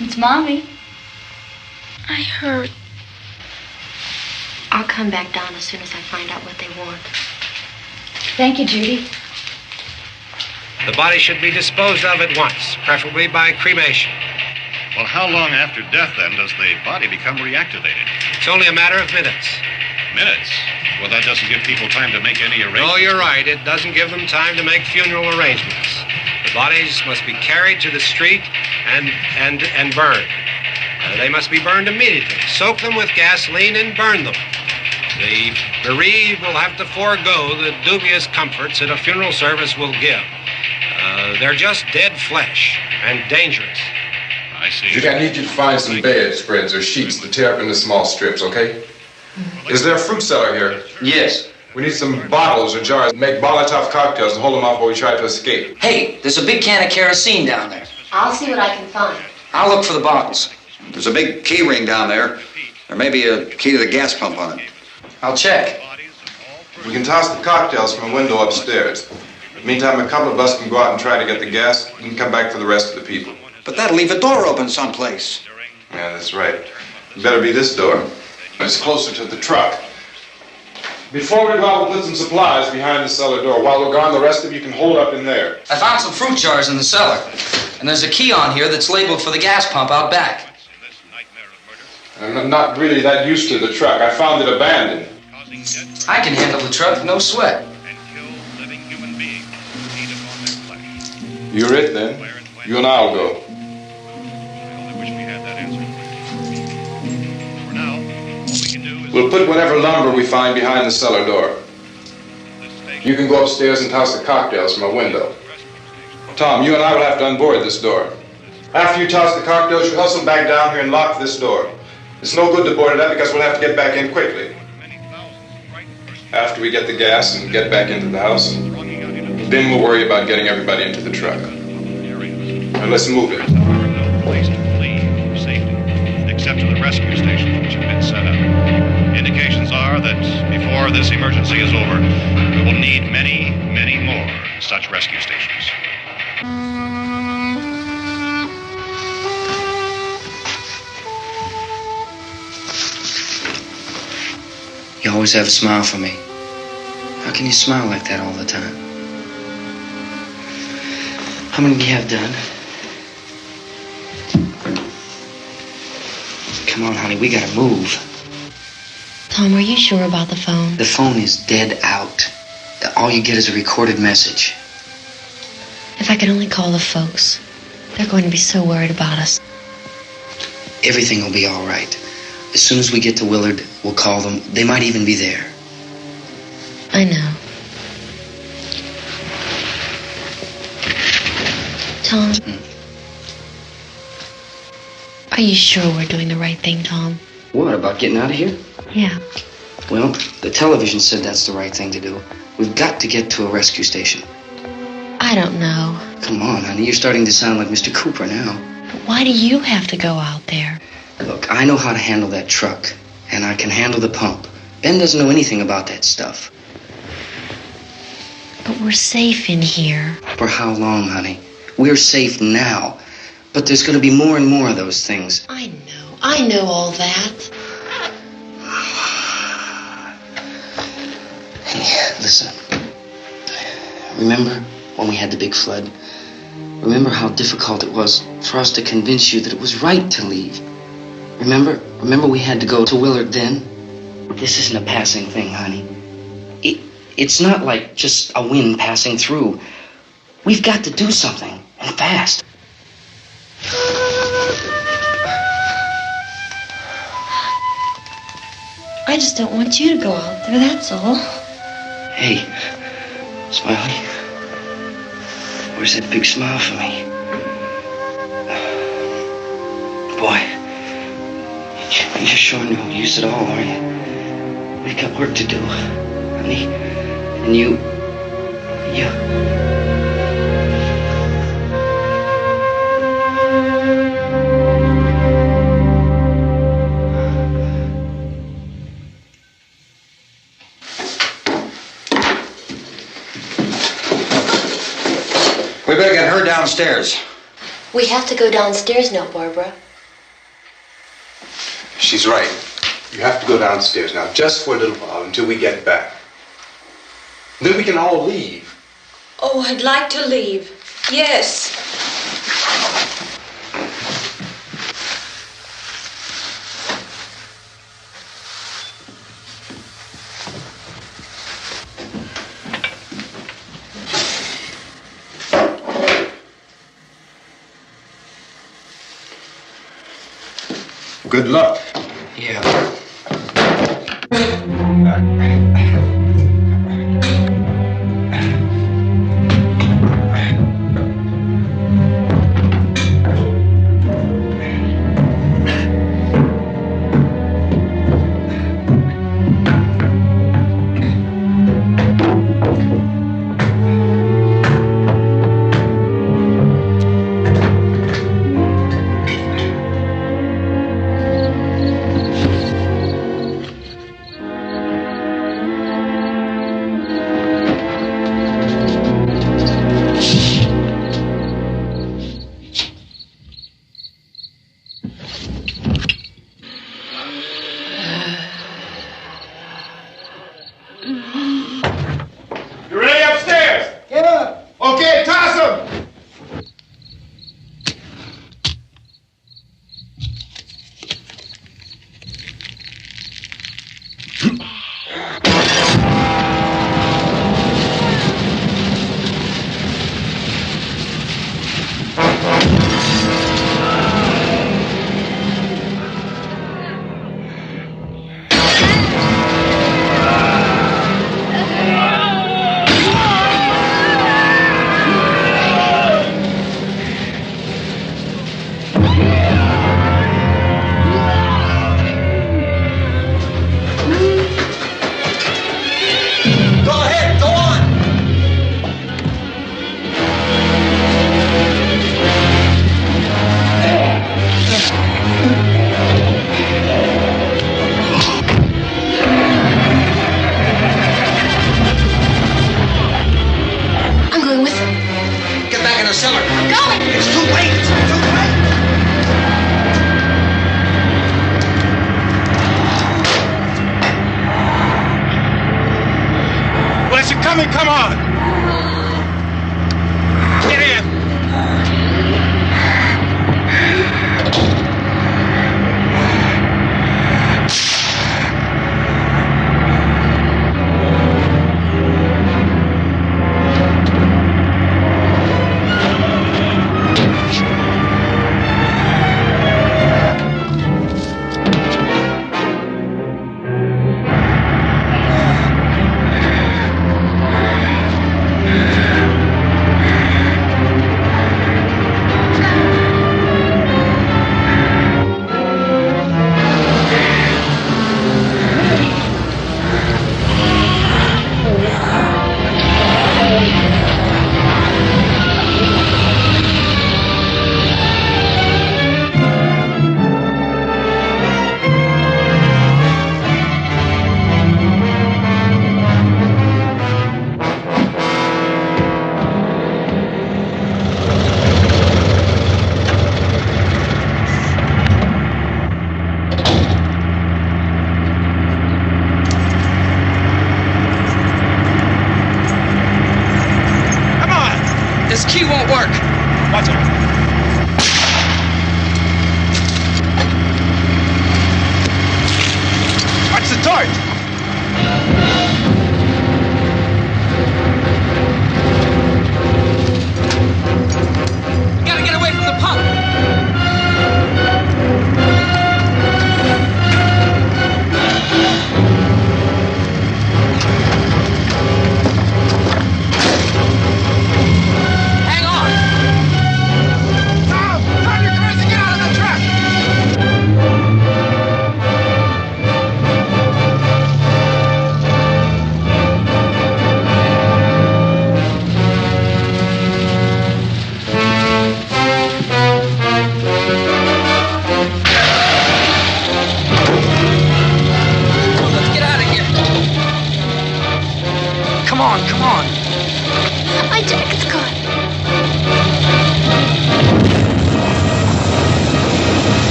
It's Mommy. I heard. I'll come back down as soon as I find out what they want. Thank you, Judy. The body should be disposed of at once, preferably by cremation. Well, how long after death, then, does the body become reactivated? It's only a matter of minutes. Minutes? Well, that doesn't give people time to make any arrangements. Oh, you're right. It doesn't give them time to make funeral arrangements. The bodies must be carried to the street and burned. They must be burned immediately. Soak them with gasoline and burn them. The bereaved will have to forego the dubious comforts that a funeral service will give. They're just dead flesh and dangerous. I see. Judy, I need you to find some bedspreads or sheets to tear up into small strips, okay? Is there a fruit cellar here? Yes. We need some bottles or jars to make Molotov cocktails and hold them off while we try to escape. Hey, there's a big can of kerosene down there. I'll see what I can find. I'll look for the bottles. There's a big key ring down there. There may be a key to the gas pump on it. I'll check. We can toss the cocktails from a window upstairs. Meantime, a couple of us can go out and try to get the gas and come back for the rest of the people. But that'll leave a door open someplace. Yeah, that's right. It better be this door. It's closer to the truck. Before we go out, we'll put some supplies behind the cellar door. While we're gone, the rest of you can hold up in there. I found some fruit jars in the cellar. And there's a key on here that's labeled for the gas pump out back. I'm not really that used to the truck. I found it abandoned. I can handle the truck, no sweat. You're it, then. You and I'll go. We'll put whatever lumber we find behind the cellar door. You can go upstairs and toss the cocktails from a window. Tom, you and I will have to unboard this door. After you toss the cocktails, you hustle back down here and lock this door. It's no good to board it up because we'll have to get back in quickly. After we get the gas and get back into the house, then we'll worry about getting everybody into the truck. Now let's move it. No place to flee for safety, except to the rescue stations which have been set up. Indications are that before this emergency is over, we will need many, many more such rescue stations. You always have a smile for me. How can you smile like that all the time? How many do you have done? Come on, honey, we gotta move. Tom, are you sure about the phone? The phone is dead out. all you get is a recorded message. If I could only call the folks. They're going to be so worried about us. Everything will be all right. As soon as we get to Willard, we'll call them. They might even be there. I know. Tom, are you sure we're doing the right thing, Tom? What, about getting out of here? Yeah. Well, the television said that's the right thing to do. We've got to get to a rescue station. I don't know. Come on, honey. You're starting to sound like Mr. Cooper now. But why do you have to go out there? Look, I know how to handle that truck, and I can handle the pump. Ben doesn't know anything about that stuff. But we're safe in here. For how long, honey? We're safe now. But there's going to be more and more of those things. I know all that. Hey, listen. Remember when we had the big flood? Remember how difficult it was for us to convince you that it was right to leave? Remember we had to go to Willard then? This isn't a passing thing, honey. It's not like just a wind passing through. We've got to do something, and fast. I just don't want you to go out there, that's all. Hey, Smiley. Where's that big smile for me? Boy, you're sure no use at all, are you? We've got work to do, honey. And you... We better get her downstairs. We have to go downstairs now, Barbara. She's right. You have to go downstairs now, just for a little while, until we get back. Then we can all leave. Oh, I'd like to leave. Yes. Good luck. Yeah. You ready upstairs? Yeah. Okay, toss 'em. I'm going with them. Get back in the cellar. I'm going. It's too late. It's too late. Well, as you're coming, come on. Get in.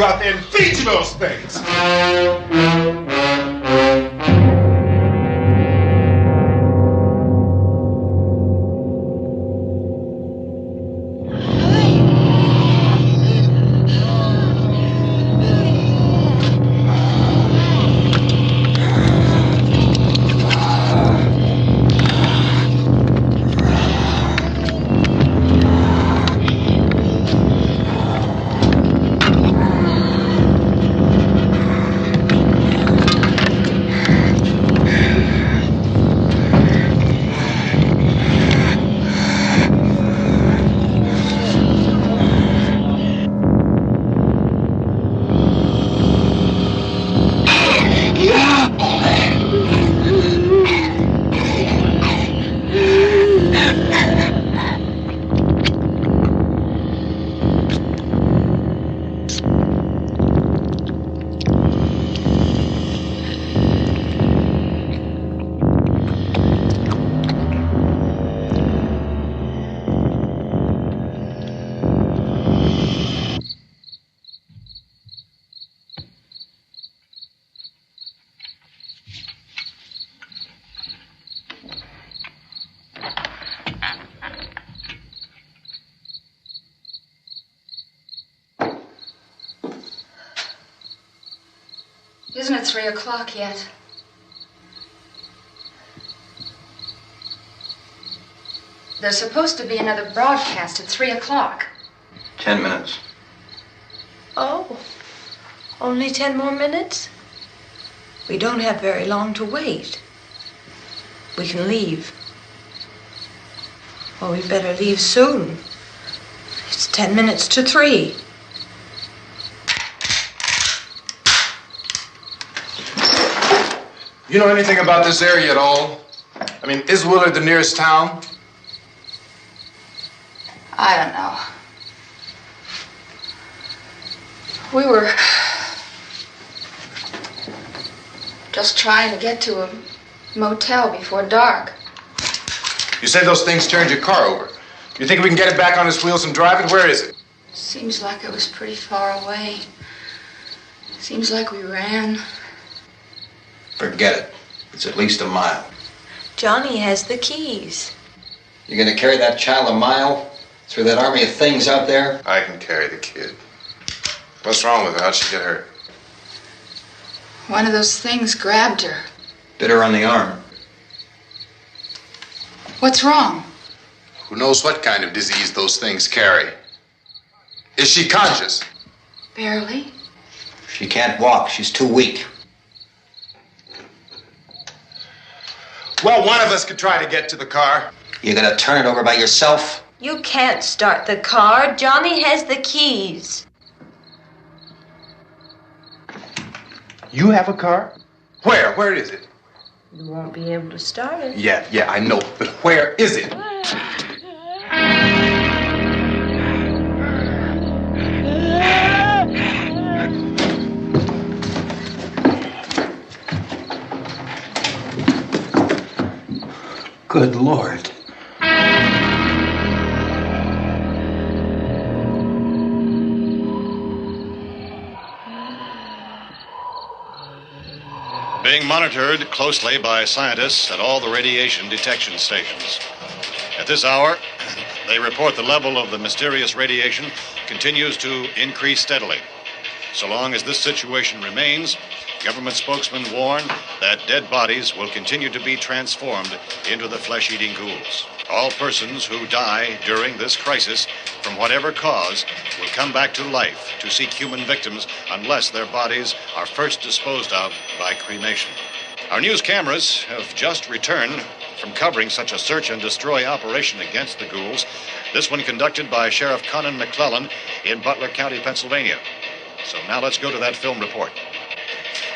you out there and feed you those things. Isn't it 3 o'clock yet? There's supposed to be another broadcast at 3 o'clock. 10 minutes. Oh, only 10 more minutes? We don't have very long to wait. We can leave. Well, we better leave soon. It's 10 minutes to 3. You know anything about this area at all? I mean, is Willard the nearest town? I don't know. We were just trying to get to a motel before dark. You said those things turned your car over. You think we can get it back on its wheels and drive it? Where is it? Seems like it was pretty far away. Seems like we ran. Forget it. It's at least a mile. Johnny has the keys. You're gonna carry that child a mile through that army of things out there? I can carry the kid. What's wrong with her? How'd she get hurt? One of those things grabbed her. Bit her on the arm. What's wrong? Who knows what kind of disease those things carry? Is she conscious? Barely. She can't walk. She's too weak. Well, one of us could try to get to the car. You gonna turn it over by yourself? You can't start the car. Johnny has the keys. You have a car? Where? Where is it? You won't be able to start it. Yeah, I know. But where is it? Good Lord. Being monitored closely by scientists at all the radiation detection stations. At this hour, they report the level of the mysterious radiation continues to increase steadily. So long as this situation remains, government spokesmen warn that dead bodies will continue to be transformed into the flesh-eating ghouls. All persons who die during this crisis, from whatever cause, will come back to life to seek human victims unless their bodies are first disposed of by cremation. Our news cameras have just returned from covering such a search and destroy operation against the ghouls, this one conducted by Sheriff Conan McClellan in Butler County, Pennsylvania. So now let's go to that film report.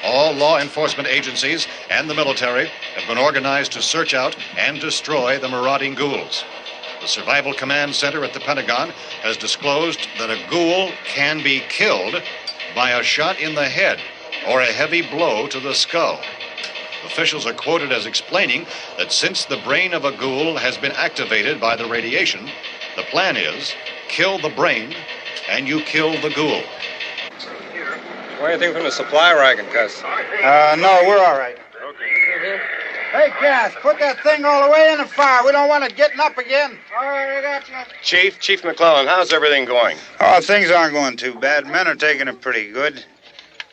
All law enforcement agencies and the military have been organized to search out and destroy the marauding ghouls. The Survival Command Center at the Pentagon has disclosed that a ghoul can be killed by a shot in the head or a heavy blow to the skull. Officials are quoted as explaining that since the brain of a ghoul has been activated by the radiation, the plan is kill the brain and you kill the ghoul. Want anything from the supply wagon, Cus? No, we're all right. Hey, Cass, put that thing all the way in the fire. We don't want it getting up again. All right, I got you. Chief McClellan, how's everything going? Oh, things aren't going too bad. Men are taking it pretty good.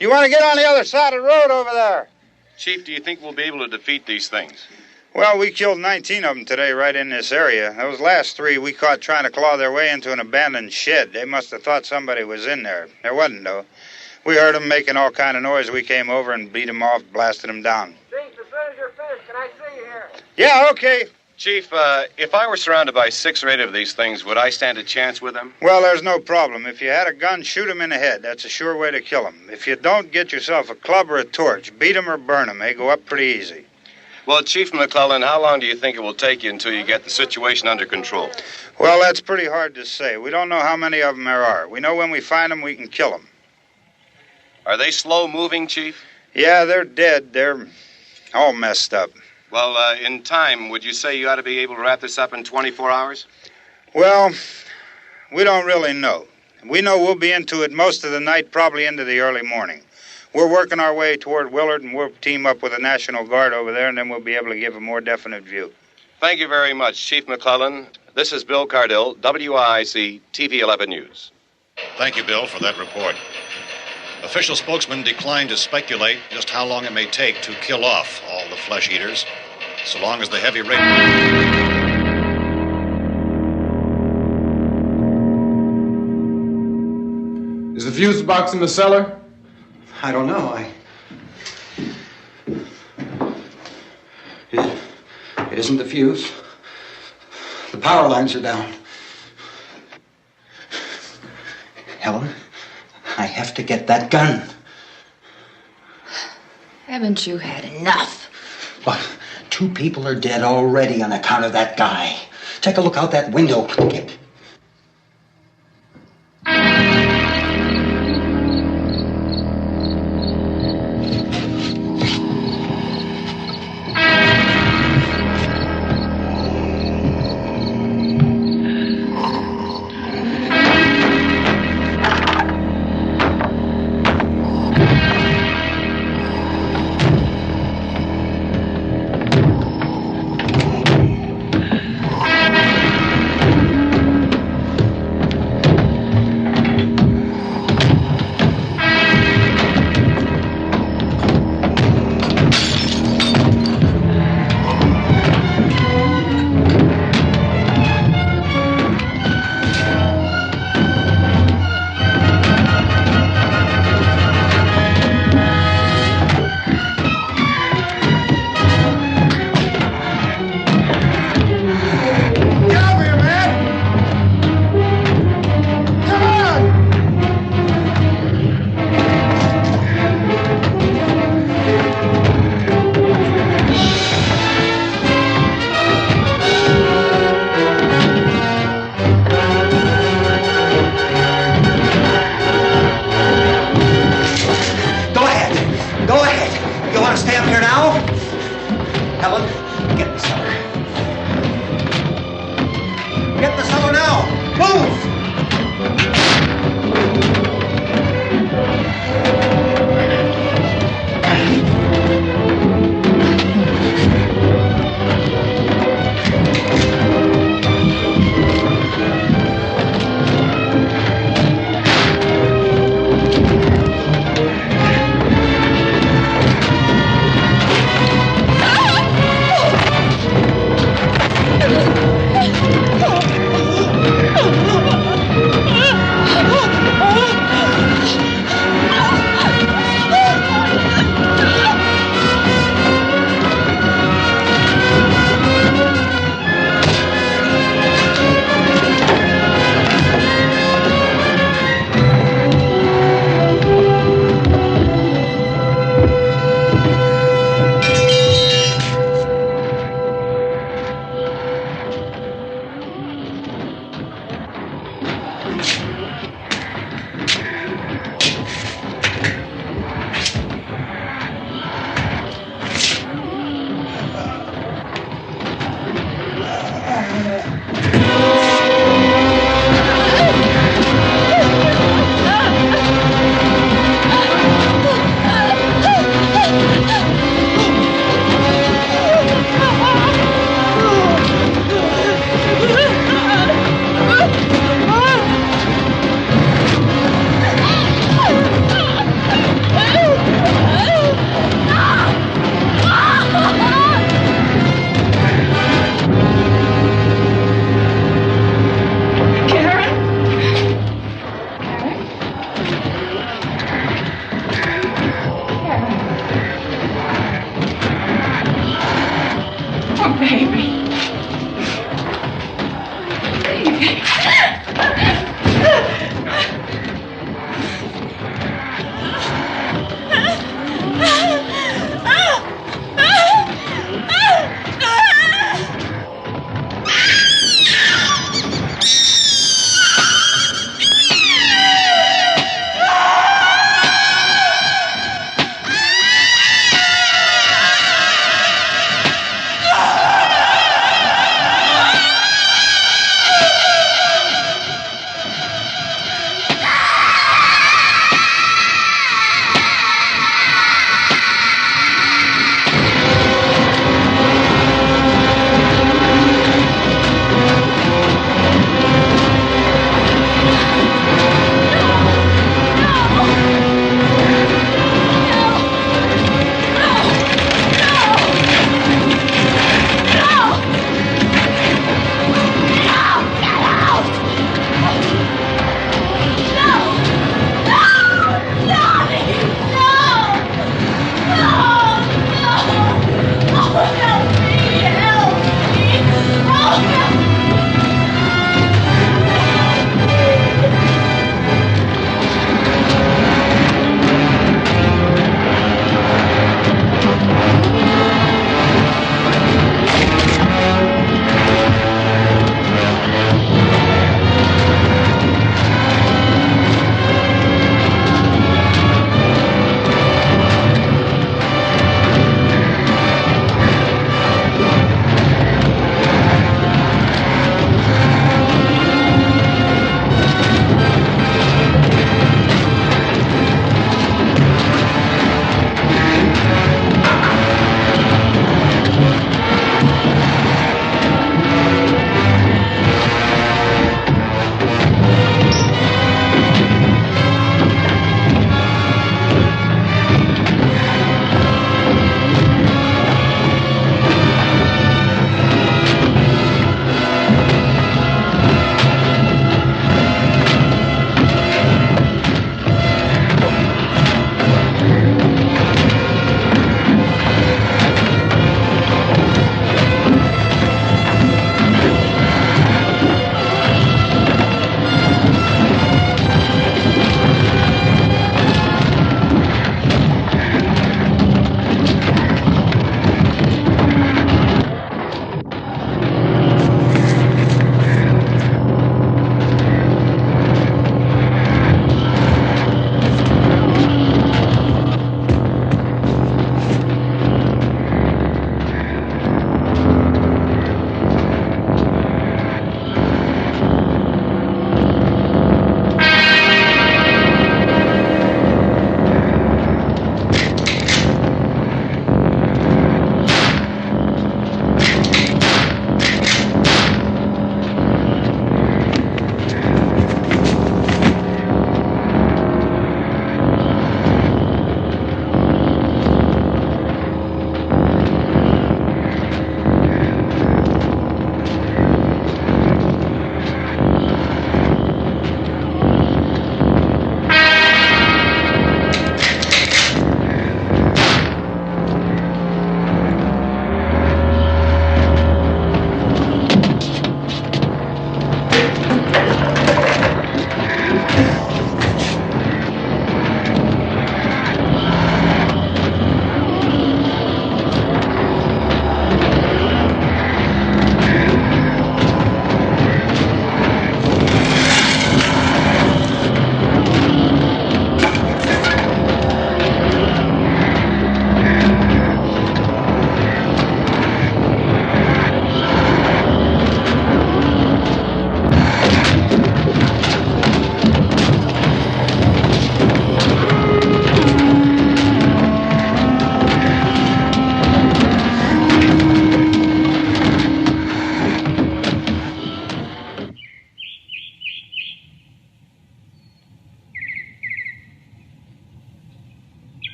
You want to get on the other side of the road over there? Chief, do you think we'll be able to defeat these things? Well, we killed 19 of them today right in this area. Those last 3 we caught trying to claw their way into an abandoned shed. They must have thought somebody was in there. There wasn't, though. We heard them making all kind of noise. We came over and beat them off, blasted them down. Chief, as soon as you're finished, can I see you here? Yeah, okay. Chief, if I were surrounded by 6 or 8 of these things, would I stand a chance with them? Well, there's no problem. If you had a gun, shoot 'em in the head. That's a sure way to kill 'em. If you don't, get yourself a club or a torch. Beat 'em or burn 'em. They go up pretty easy. Well, Chief McClellan, how long do you think it will take you until you get the situation under control? Well, that's pretty hard to say. We don't know how many of 'em there are. We know when we find 'em, we can kill 'em. Are they slow-moving, Chief? Yeah, they're dead. They're all messed up. Well, in time, would you say you ought to be able to wrap this up in 24 hours? Well, we don't really know. We know we'll be into it most of the night, probably into the early morning. We're working our way toward Willard, and we'll team up with the National Guard over there, and then we'll be able to give a more definite view. Thank you very much, Chief McClellan. This is Bill Cardill, WIC TV 11 News. Thank you, Bill, for that report. Official spokesman declined to speculate just how long it may take to kill off all the flesh eaters, so long as the heavy rain... Is the fuse box in the cellar? I don't know. It isn't the fuse. The power lines are down. Helen, I have to get that gun. Haven't you had enough? But 2 people are dead already on account of that guy. Take a look out that window. Get...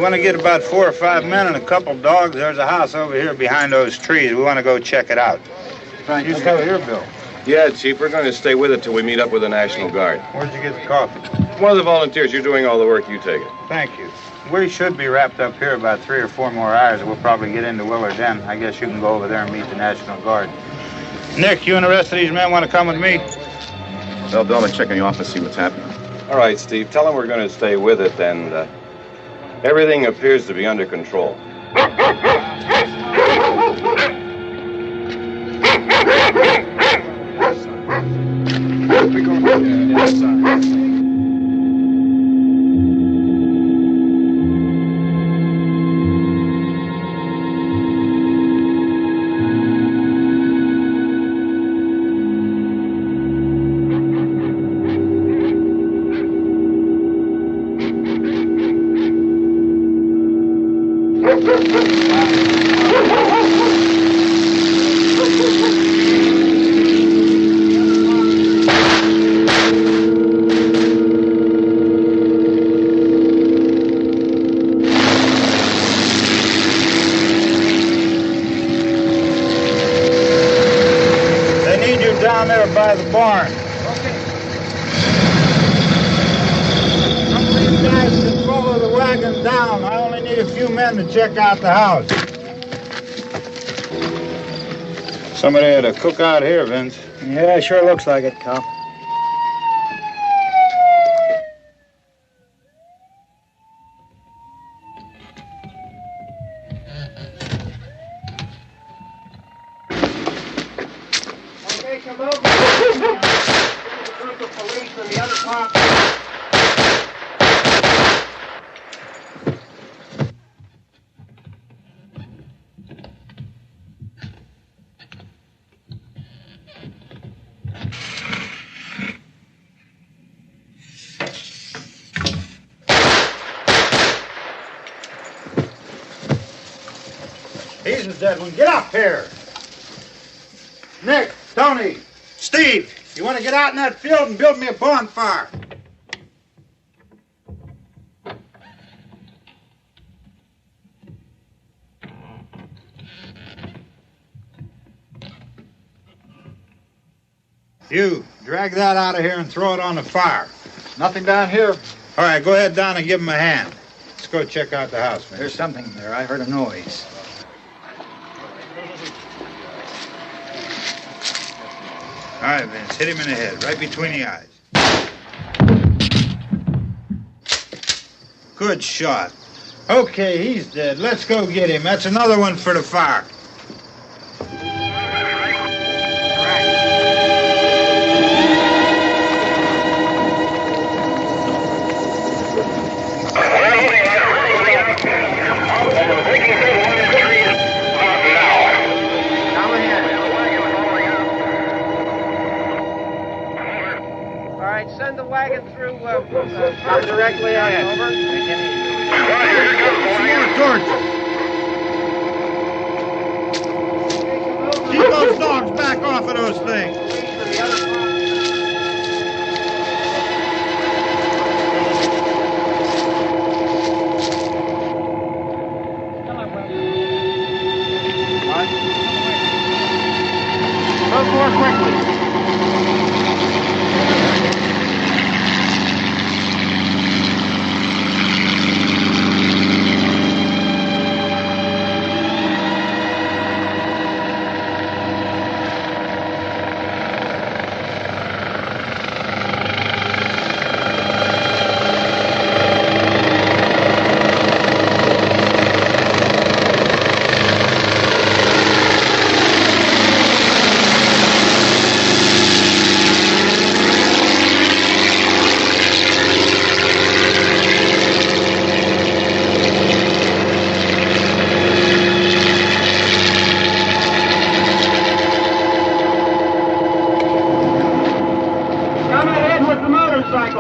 want to get about 4 or 5 men and a couple dogs. There's a house over here behind those trees. We want to go check it out. Right. You stay here, Bill. Yeah, Chief, we're going to stay with it till we meet up with the National Guard. Where'd you get the coffee? One of the volunteers. You're doing all the work. You take it. Thank you. We should be wrapped up here about 3 or 4 more hours. We'll probably get into Willard then. I guess you can go over there and meet the National Guard. Nick, you and the rest of these men want to come with me? Well, Bill, check in the office, see what's happening. All right, Steve. Tell them we're going to stay with it, and everything appears to be under control. Down there by the barn. Okay. Some of these guys can follow the wagon down. I only need a few men to check out the house. Somebody had a cookout here, Vince. Yeah, sure looks like it, Cop. He's a dead one. Get up here. Nick, Tony, Steve, you want to get out in that field and build me a bonfire? You, drag that out of here and throw it on the fire. Nothing down here. All right, go ahead down and give him a hand. Let's go check out the house, man. There's something there. I heard a noise. All right, Vince, hit him in the head, right between the eyes. Good shot. Okay, he's dead. Let's go get him. That's another one for the fire. Send the wagon through, directly ahead. Over. More torches. Keep those dogs back off of those things. Move more quickly.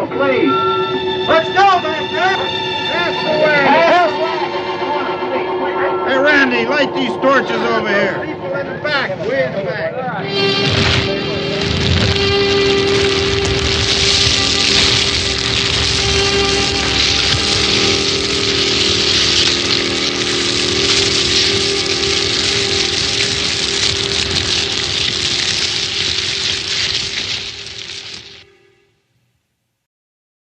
Please. Let's go back there. That's the way. Hey, Randy, light these torches over here. People in the back, way in the back.